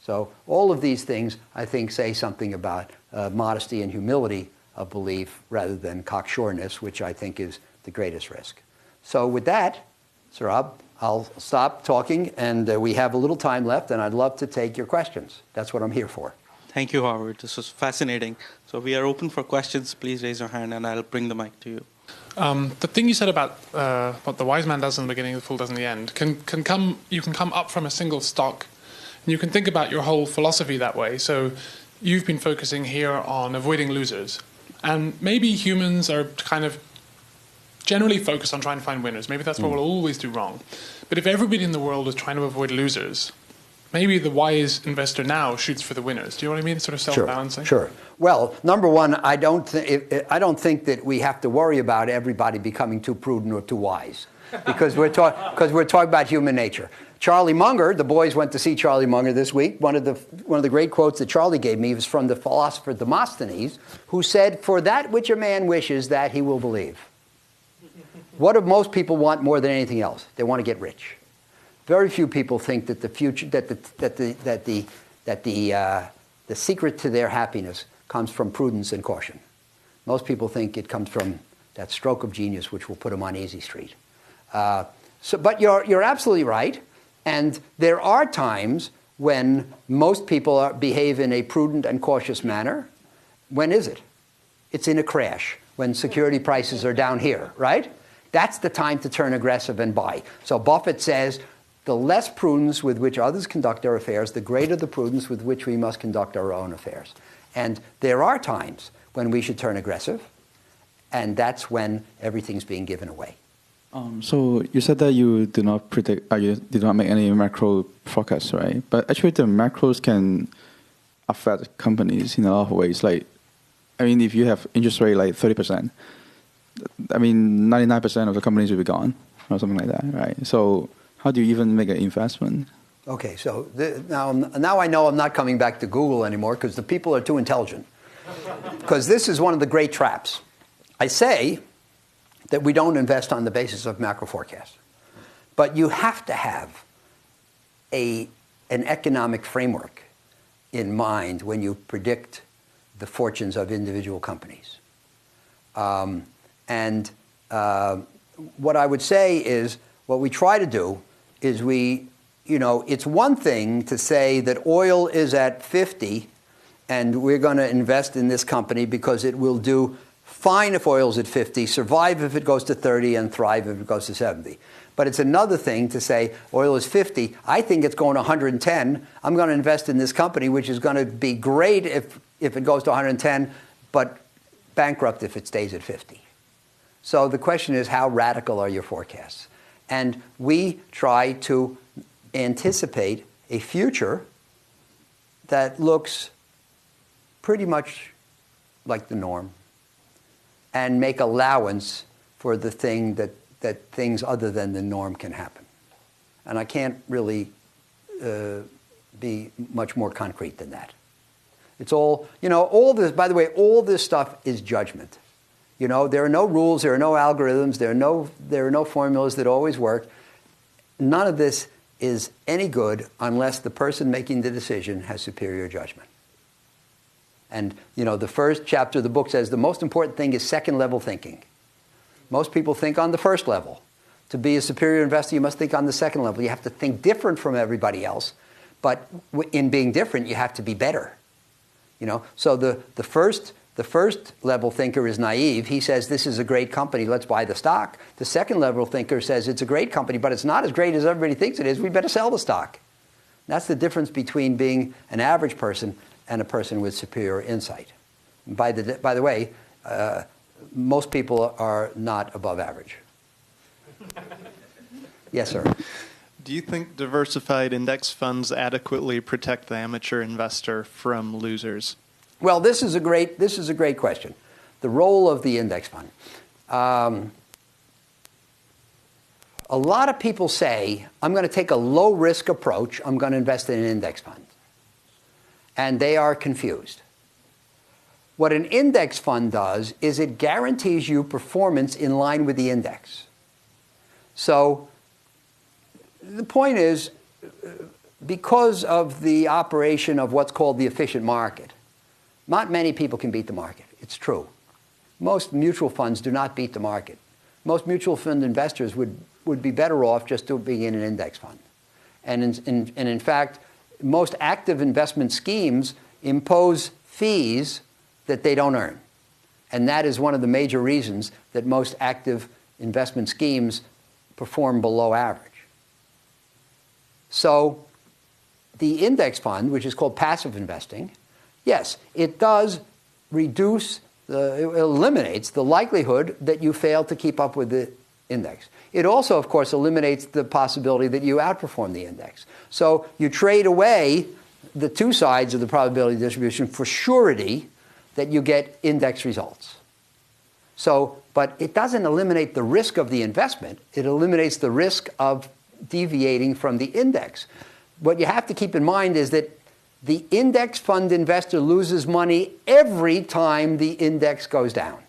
So all of these things, I think, say something about modesty and humility of belief rather than cocksureness, which I think is the greatest risk. So with that, Saurabh, I'll stop talking, and we have a little time left, and I'd love to take your questions. That's what I'm here for. Thank you, Howard. This was fascinating. So we are open for questions. Please raise your hand, and I'll bring the mic to you. The thing you said about what the wise man does in the beginning, the fool does in the end, you can come up from a single stock, and you can think about your whole philosophy that way. So you've been focusing here on avoiding losers, and maybe humans are kind of generally focused on trying to find winners. Maybe that's what we'll always do wrong. But if everybody in the world is trying to avoid losers, maybe the wise investor now shoots for the winners. Do you know what I mean? It's sort of self-balancing. Sure. Well, number one, I don't think that we have to worry about everybody becoming too prudent or too wise, because we're talking about human nature. Charlie Munger, the boys went to see Charlie Munger this week. One of the great quotes that Charlie gave me was from the philosopher Demosthenes, who said, "For that which a man wishes, that he will believe." What do most people want more than anything else? They want to get rich. Very few people think that the future, the secret to their happiness comes from prudence and caution. Most people think it comes from that stroke of genius, which will put them on easy street. But you're absolutely right, and there are times when most people behave in a prudent and cautious manner. When is it? It's in a crash, when security prices are down here, right? That's the time to turn aggressive and buy. So Buffett says, the less prudence with which others conduct their affairs, the greater the prudence with which we must conduct our own affairs. And there are times when we should turn aggressive, and that's when everything's being given away. So you said that you do not predict, you did not make any macro forecasts, right? But actually, the macros can affect companies in a lot of ways. Like, I mean, if you have interest rate like 30%, I mean, 99% of the companies will be gone, or something like that, right? So how do you even make an investment? Okay, so now I know I'm not coming back to Google anymore because the people are too intelligent. Because this is one of the great traps. I say that we don't invest on the basis of macro forecasts. But you have to have an economic framework in mind when you predict the fortunes of individual companies. What I would say is, what we try to do is it's one thing to say that oil is at 50 and we're going to invest in this company because it will do fine if oil's at 50, survive if it goes to 30, and thrive if it goes to 70. But it's another thing to say oil is 50. I think it's going to 110. I'm going to invest in this company, which is going to be great if it goes to 110, but bankrupt if it stays at 50. So the question is, how radical are your forecasts? And we try to anticipate a future that looks pretty much like the norm and make allowance for the thing that things other than the norm can happen. And I can't really be much more concrete than that. It's all, all this, by the way, all this stuff is judgment. There are no rules, there are no algorithms, there are no formulas that always work. None of this is any good unless the person making the decision has superior judgment. And, the first chapter of the book says the most important thing is second-level thinking. Most people think on the first level. To be a superior investor, you must think on the second level. You have to think different from everybody else. But in being different, you have to be better. So the first level thinker is naive. He says, this is a great company, let's buy the stock. The second level thinker says, it's a great company, but it's not as great as everybody thinks it is. We better sell the stock. That's the difference between being an average person and a person with superior insight. By the way, most people are not above average. Yes, sir. Do you think diversified index funds adequately protect the amateur investor from losers? Well, this is a great question. The role of the index fund. A lot of people say, I'm going to take a low-risk approach. I'm going to invest in an index fund. And they are confused. What an index fund does is it guarantees you performance in line with the index. So the point is, because of the operation of what's called the efficient market, not many people can beat the market. It's true. Most mutual funds do not beat the market. Most mutual fund investors would be better off just being in an index fund. And in fact, most active investment schemes impose fees that they don't earn. And that is one of the major reasons that most active investment schemes perform below average. So the index fund, which is called passive investing, yes, it does reduce, it eliminates the likelihood that you fail to keep up with the index. It also, of course, eliminates the possibility that you outperform the index. So you trade away the two sides of the probability distribution for surety that you get index results. So, but it doesn't eliminate the risk of the investment. It eliminates the risk of deviating from the index. What you have to keep in mind is that the index fund investor loses money every time the index goes down.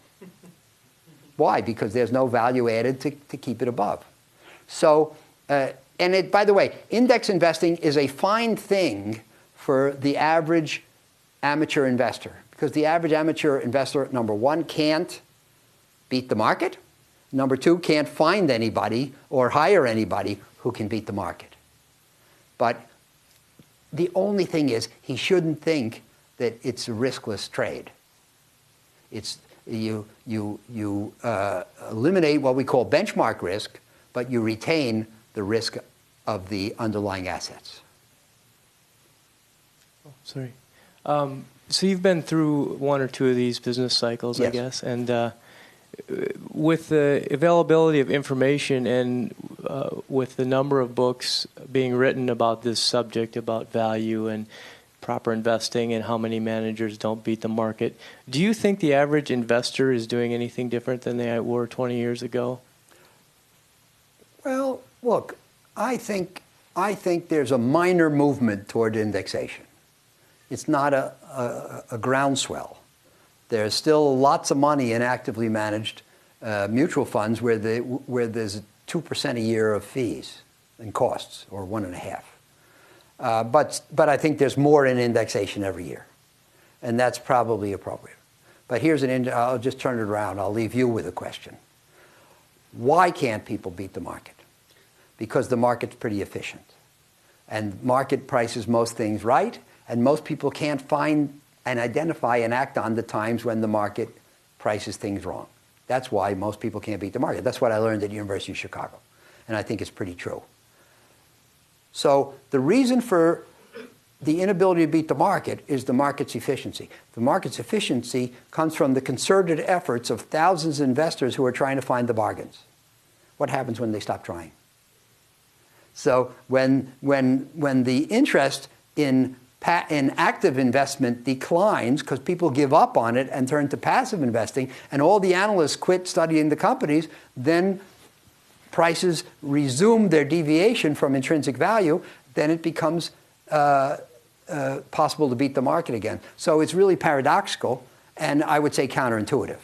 Why? Because there's no value added to keep it above. So, by the way, index investing is a fine thing for the average amateur investor. Because the average amateur investor, number one, can't beat the market. Number two, can't find anybody or hire anybody who can beat the market. But the only thing is, he shouldn't think that it's a riskless trade. It's you eliminate what we call benchmark risk, but you retain the risk of the underlying assets. Oh, sorry. So you've been through one or two of these business cycles, yes. I guess, and with the availability of information and with the number of books being written about this subject, about value and proper investing and how many managers don't beat the market, do you think the average investor is doing anything different than they were 20 years ago? Well, look, I think there's a minor movement toward indexation. It's not a groundswell. There's still lots of money in actively managed mutual funds where there's 2% a year of fees and costs, or 1.5%. But I think there's more in indexation every year, and that's probably appropriate. But I'll just turn it around. I'll leave you with a question. Why can't people beat the market? Because the market's pretty efficient, and market prices most things right, and most people can't find and identify and act on the times when the market prices things wrong. That's why most people can't beat the market. That's what I learned at University of Chicago, and I think it's pretty true. So the reason for the inability to beat the market is the market's efficiency. The market's efficiency comes from the concerted efforts of thousands of investors who are trying to find the bargains. What happens when they stop trying? So when the interest in active investment declines because people give up on it and turn to passive investing, and all the analysts quit studying the companies, then prices resume their deviation from intrinsic value, then it becomes possible to beat the market again. So it's really paradoxical, and I would say counterintuitive.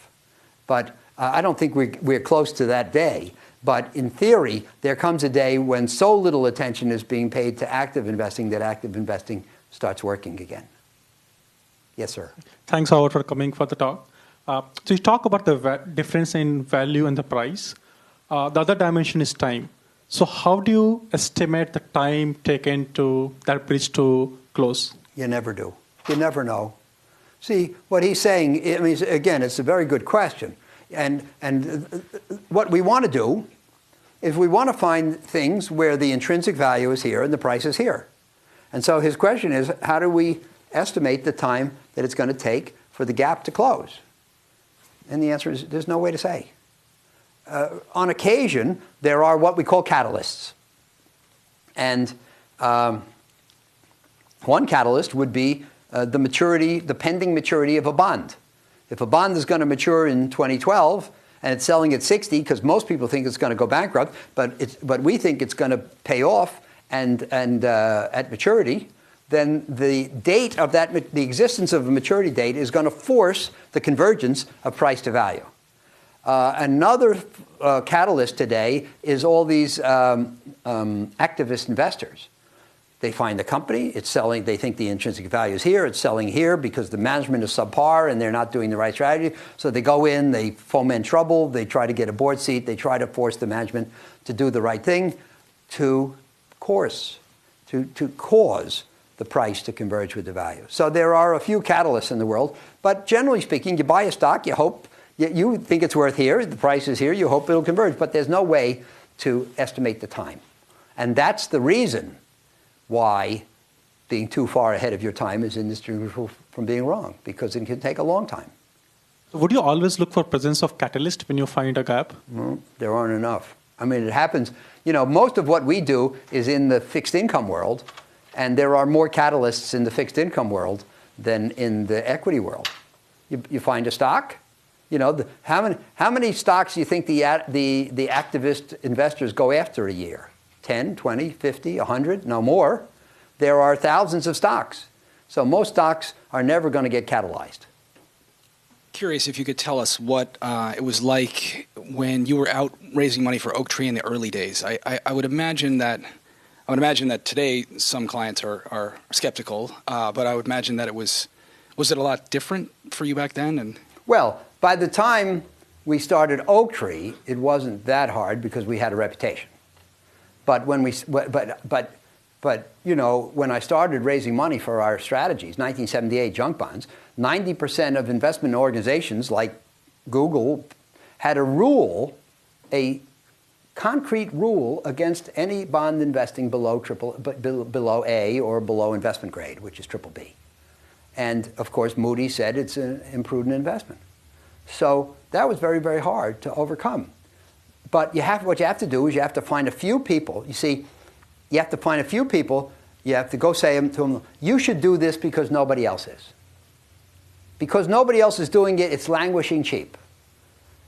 But I don't think we're close to that day. But in theory, there comes a day when so little attention is being paid to active investing that active investing starts working again. Yes, sir. Thanks, Howard, for coming for the talk. So you talk about the difference in value and the price. The other dimension is time. So how do you estimate the time taken to that bridge to close? You never do. You never know. See, what he's saying, I mean, again, it's a very good question. And what we want to do is we want to find things where the intrinsic value is here and the price is here. And so his question is, how do we estimate the time that it's going to take for the gap to close? And the answer is, there's no way to say. On occasion, there are what we call catalysts. And one catalyst would be the pending maturity of a bond. If a bond is going to mature in 2012 and it's selling at 60 because most people think it's going to go bankrupt, but we think it's going to pay off and at maturity, then the date of that, the existence of a maturity date is going to force the convergence of price to value. Another catalyst today is all these activist investors. They find the company, it's selling, they think the intrinsic value is here, it's selling here because the management is subpar and they're not doing the right strategy. So they go in, they foment trouble, they try to get a board seat, they try to force the management to do the right thing to cause the price to converge with the value. So there are a few catalysts in the world, but generally speaking, you buy a stock, you hope, you think it's worth here, the price is here, you hope it'll converge, but there's no way to estimate the time. And that's the reason why being too far ahead of your time is indistinguishable from being wrong, because it can take a long time. Would you always look for presence of catalyst when you find a gap? Well, there aren't enough. I mean, it happens, most of what we do is in the fixed income world, and there are more catalysts in the fixed income world than in the equity world. You find a stock, how many stocks do you think the activist investors go after a year? 10, 20, 50, 100, no more. There are thousands of stocks. So most stocks are never going to get catalyzed. Curious if you could tell us what it was like when you were out raising money for Oaktree in the early days. I would imagine that today some clients are skeptical, but I would imagine that was it a lot different for you back then? And well, by the time we started Oaktree, it wasn't that hard because we had a reputation. But when when I started raising money for our strategies, 1978 junk bonds, 90% of investment organizations like Google had a concrete rule against any bond investing below A or below investment grade, which is BBB. And of course, Moody said it's an imprudent investment. So that was very, very hard to overcome. But what you have to do is you have to find a few people. You see, you have to find a few people. You have to go say to them, you should do this because nobody else is. Because nobody else is doing it, it's languishing cheap.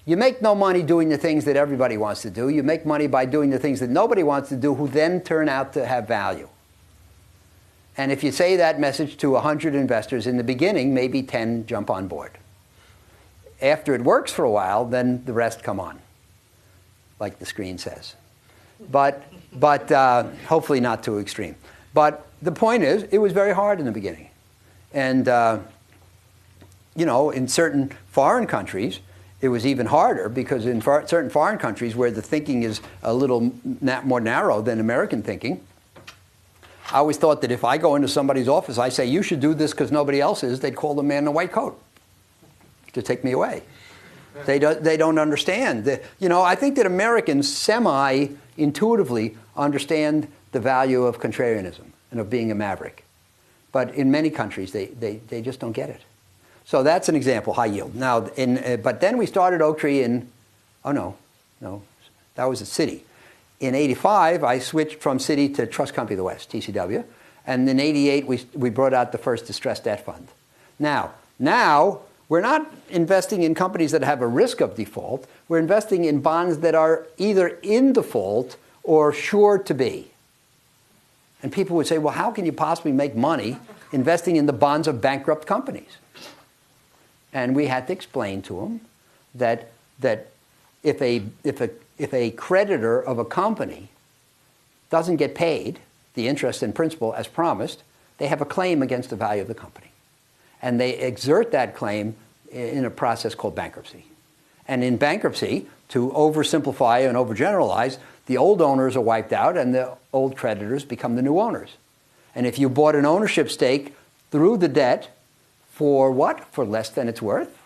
You make no money doing the things that everybody wants to do. You make money by doing the things that nobody wants to do, who then turn out to have value. And if you say that message to 100 investors in the beginning, maybe 10 jump on board. After it works for a while, then the rest come on, like the screen says. But hopefully not too extreme. But the point is, it was very hard in the beginning. And, in certain foreign countries, it was even harder because in certain foreign countries where the thinking is a little more narrow than American thinking, I always thought that if I go into somebody's office, I say, you should do this because nobody else is, they'd call the man in a white coat to take me away. They don't understand. I think that Americans semi-intuitively understand the value of contrarianism and of being a maverick. But in many countries, they just don't get it. So that's an example, high yield. Now, but then we started Oaktree that was at Citi. In 85, I switched from Citi to Trust Company of the West, TCW. And in 88, we brought out the first distressed debt fund. Now, we're not investing in companies that have a risk of default. We're investing in bonds that are either in default or sure to be. And people would say, well, how can you possibly make money investing in the bonds of bankrupt companies? And we had to explain to them that if a creditor of a company doesn't get paid the interest and principal as promised, they have a claim against the value of the company. And they exert that claim in a process called bankruptcy. And in bankruptcy, to oversimplify and overgeneralize, the old owners are wiped out and the old creditors become the new owners. And if you bought an ownership stake through the debt for what? For less than it's worth,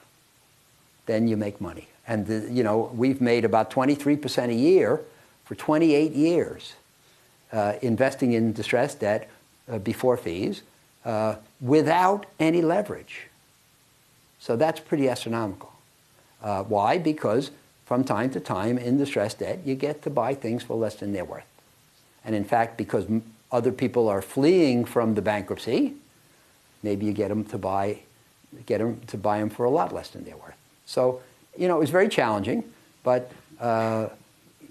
then you make money. And we've made about 23% a year for 28 years investing in distressed debt before fees without any leverage. So that's pretty astronomical. Why? Because from time to time in distressed debt, you get to buy things for less than they're worth. And in fact, because other people are fleeing from the bankruptcy, maybe you get them to buy them for a lot less than they're worth. So, it was very challenging, but,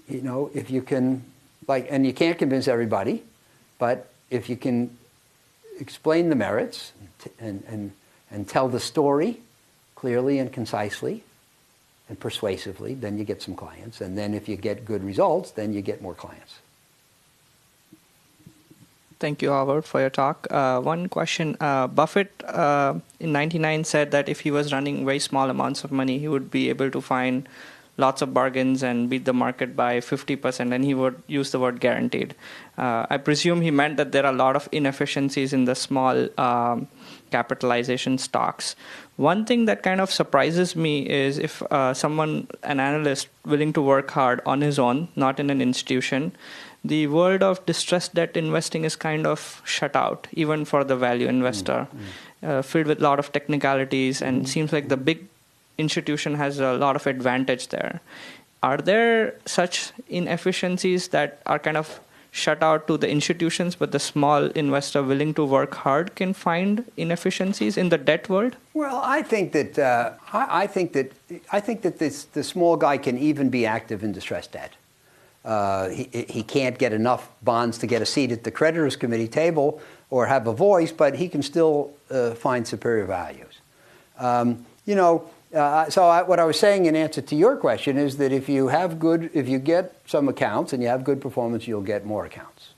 if you can, and you can't convince everybody, but if you can explain the merits and tell the story clearly and concisely and persuasively, then you get some clients. And then if you get good results, then you get more clients. Thank you, Howard, for your talk. One question. Buffett in 1999 said that if he was running very small amounts of money, he would be able to find lots of bargains and beat the market by 50%, and he would use the word guaranteed. I presume he meant that there are a lot of inefficiencies in the small capitalization stocks. One thing that kind of surprises me is if an analyst willing to work hard on his own, not in an institution, the world of distressed debt investing is kind of shut out, even for the value investor, filled with a lot of technicalities, and seems like the big institution has a lot of advantage there. Are there such inefficiencies that are kind of shut out to the institutions, but the small investor willing to work hard can find inefficiencies in the debt world? Well, I think that the small guy can even be active in distressed debt. He can't get enough bonds to get a seat at the creditors committee table or have a voice, but he can still find superior values. What I was saying in answer to your question is that if you get some accounts and you have good performance, you'll get more accounts.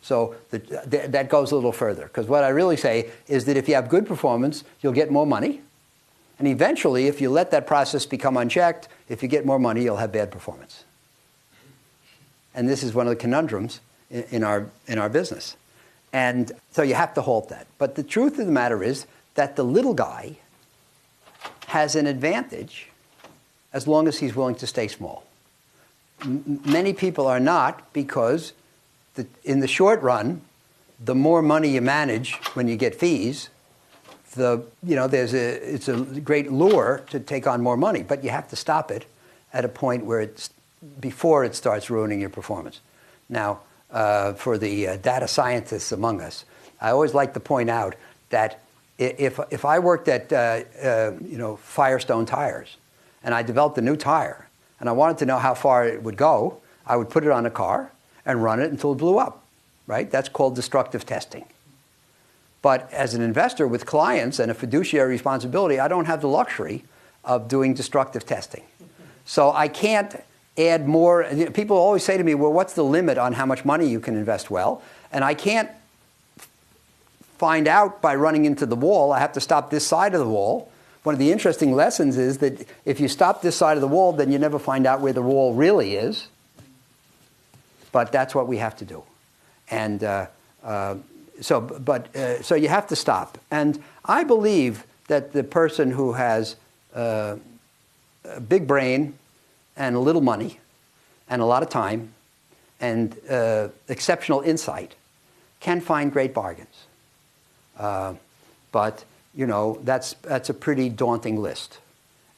So that goes a little further, because what I really say is that if you have good performance, you'll get more money. And eventually, if you let that process become unchecked, if you get more money, you'll have bad performance. And this is one of the conundrums in our business. And so you have to halt that. But the truth of the matter is that the little guy has an advantage as long as he's willing to stay small. Many people are not, because in the short run, the more money you manage when you get fees, it's a great lure to take on more money, but you have to stop it at a point where before it starts ruining your performance. Now, for the data scientists among us, I always like to point out that if I worked at Firestone Tires and I developed a new tire and I wanted to know how far it would go, I would put it on a car and run it until it blew up, right? That's called destructive testing. But as an investor with clients and a fiduciary responsibility, I don't have the luxury of doing destructive testing. So I can't add more. People always say to me, well, what's the limit on how much money you can invest well? And I can't find out by running into the wall. I have to stop this side of the wall. One of the interesting lessons is that if you stop this side of the wall, then you never find out where the wall really is. But that's what we have to do. And so you have to stop. And I believe that the person who has a big brain and a little money and a lot of time and exceptional insight can find great bargains. But that's a pretty daunting list.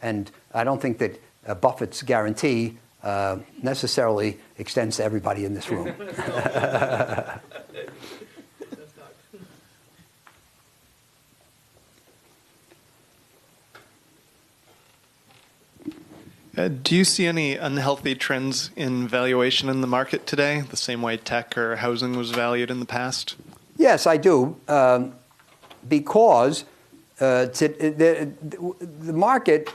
And I don't think that Buffett's guarantee necessarily extends to everybody in this room. Do you see any unhealthy trends in valuation in the market today, the same way tech or housing was valued in the past? Yes, I do, because the market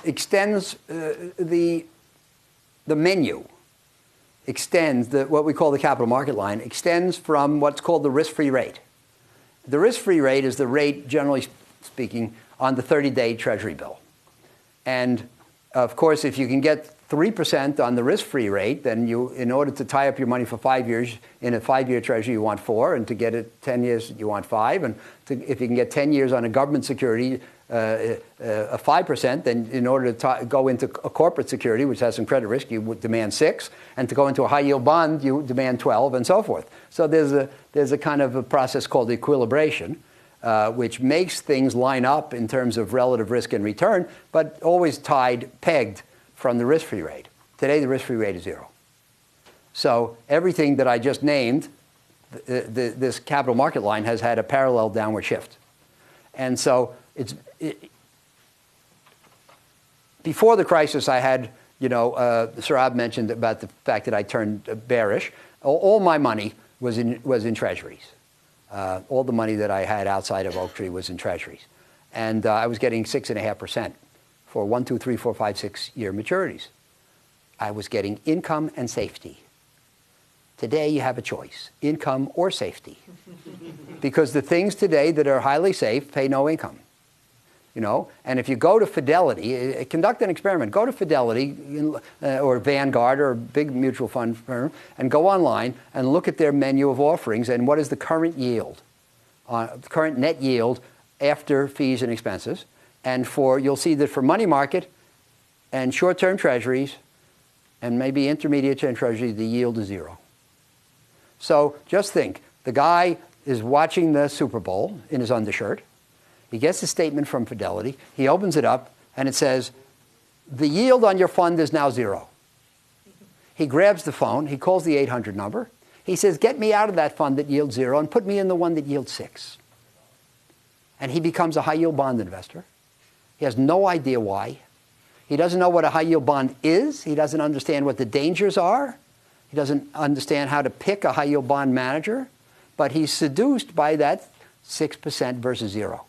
extends the menu, extends what we call the capital market line, extends from what's called the risk-free rate. The risk-free rate is the rate, generally speaking, on the 30-day Treasury bill. And of course, if you can get 3% on the risk-free rate, then in order to tie up your money for 5 years, in a 5-year Treasury, you want 4, and to get it 10 years, you want 5. And if you can get 10 years on a government security, a 5%, then in order to go into a corporate security, which has some credit risk, you would demand 6. And to go into a high-yield bond, you demand 12, and so forth. So there's a kind of a process called equilibration, which makes things line up in terms of relative risk and return, but always pegged from the risk-free rate. Today, the risk-free rate is 0. So everything that I just named, this capital market line has had a parallel downward shift. And so before the crisis, I had, Saurabh mentioned about the fact that I turned bearish. All my money was in treasuries. All the money that I had outside of Oaktree was in treasuries. And I was getting 6.5% for 1, 2, 3, 4, 5, 6 year maturities. I was getting income and safety. Today you have a choice, income or safety. Because the things today that are highly safe pay no income. And if you go to Fidelity, conduct an experiment. Go to Fidelity or Vanguard or a big mutual fund firm and go online and look at their menu of offerings and what is the current yield, current net yield after fees and expenses. And you'll see that for money market and short-term treasuries and maybe intermediate-term treasuries, the yield is 0. So just think, the guy is watching the Super Bowl in his undershirt. He gets a statement from Fidelity. He opens it up, and it says, the yield on your fund is now 0. He grabs the phone. He calls the 800 number. He says, get me out of that fund that yields 0 and put me in the one that yields 6. And he becomes a high-yield bond investor. He has no idea why. He doesn't know what a high-yield bond is. He doesn't understand what the dangers are. He doesn't understand how to pick a high-yield bond manager. But he's seduced by that 6% versus 0.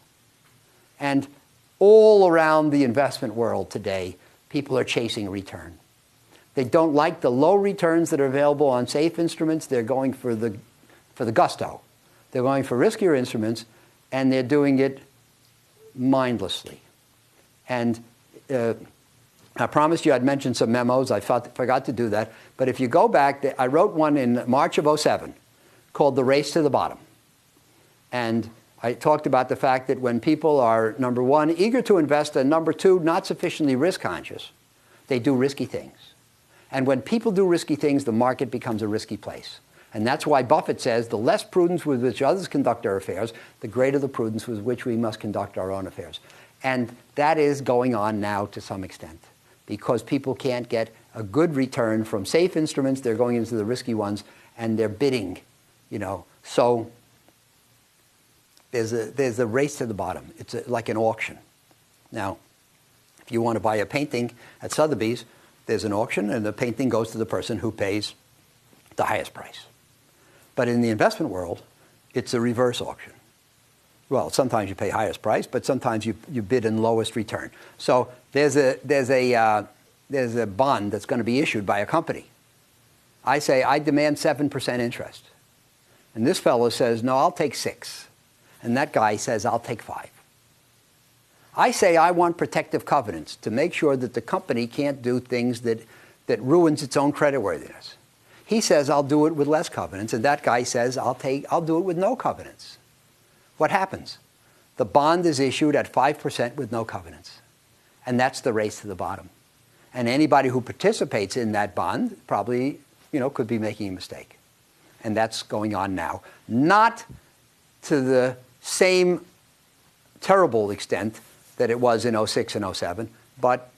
And all around the investment world today, people are chasing return. They don't like the low returns that are available on safe instruments. They're going for the gusto. They're going for riskier instruments, and they're doing it mindlessly. And I promised you I'd mention some memos. I forgot to do that. But if you go back, I wrote one in March of 2007 called The Race to the Bottom. And I talked about the fact that when people are, number one, eager to invest, and number two, not sufficiently risk conscious, they do risky things. And when people do risky things, the market becomes a risky place. And that's why Buffett says the less prudence with which others conduct their affairs, the greater the prudence with which we must conduct our own affairs. And that is going on now to some extent, because people can't get a good return from safe instruments. They're going into the risky ones, and they're bidding, So there's a race to the bottom. It's like an auction. Now, if you want to buy a painting at Sotheby's, there's an auction, and the painting goes to the person who pays the highest price. But in the investment world, it's a reverse auction. Well, sometimes you pay highest price, but sometimes you bid in lowest return. So there's a bond that's going to be issued by a company. I say, I demand 7% interest. And this fellow says, no, I'll take 6. And that guy says, I'll take 5. I say I want protective covenants to make sure that the company can't do things that ruins its own creditworthiness. He says, I'll do it with less covenants, and that guy says, I'll do it with no covenants. What happens? The bond is issued at 5% with no covenants. And that's the race to the bottom. And anybody who participates in that bond probably, could be making a mistake. And that's going on now. Not to the same terrible extent that it was in 06 and 07, but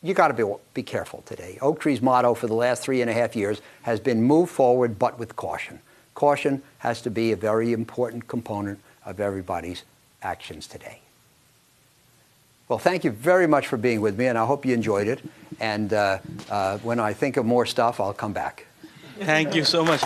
you got to be careful today. Oaktree's motto for the last 3.5 years has been move forward, but with caution. Caution has to be a very important component of everybody's actions today. Well, thank you very much for being with me, and I hope you enjoyed it. And when I think of more stuff, I'll come back. Thank you so much.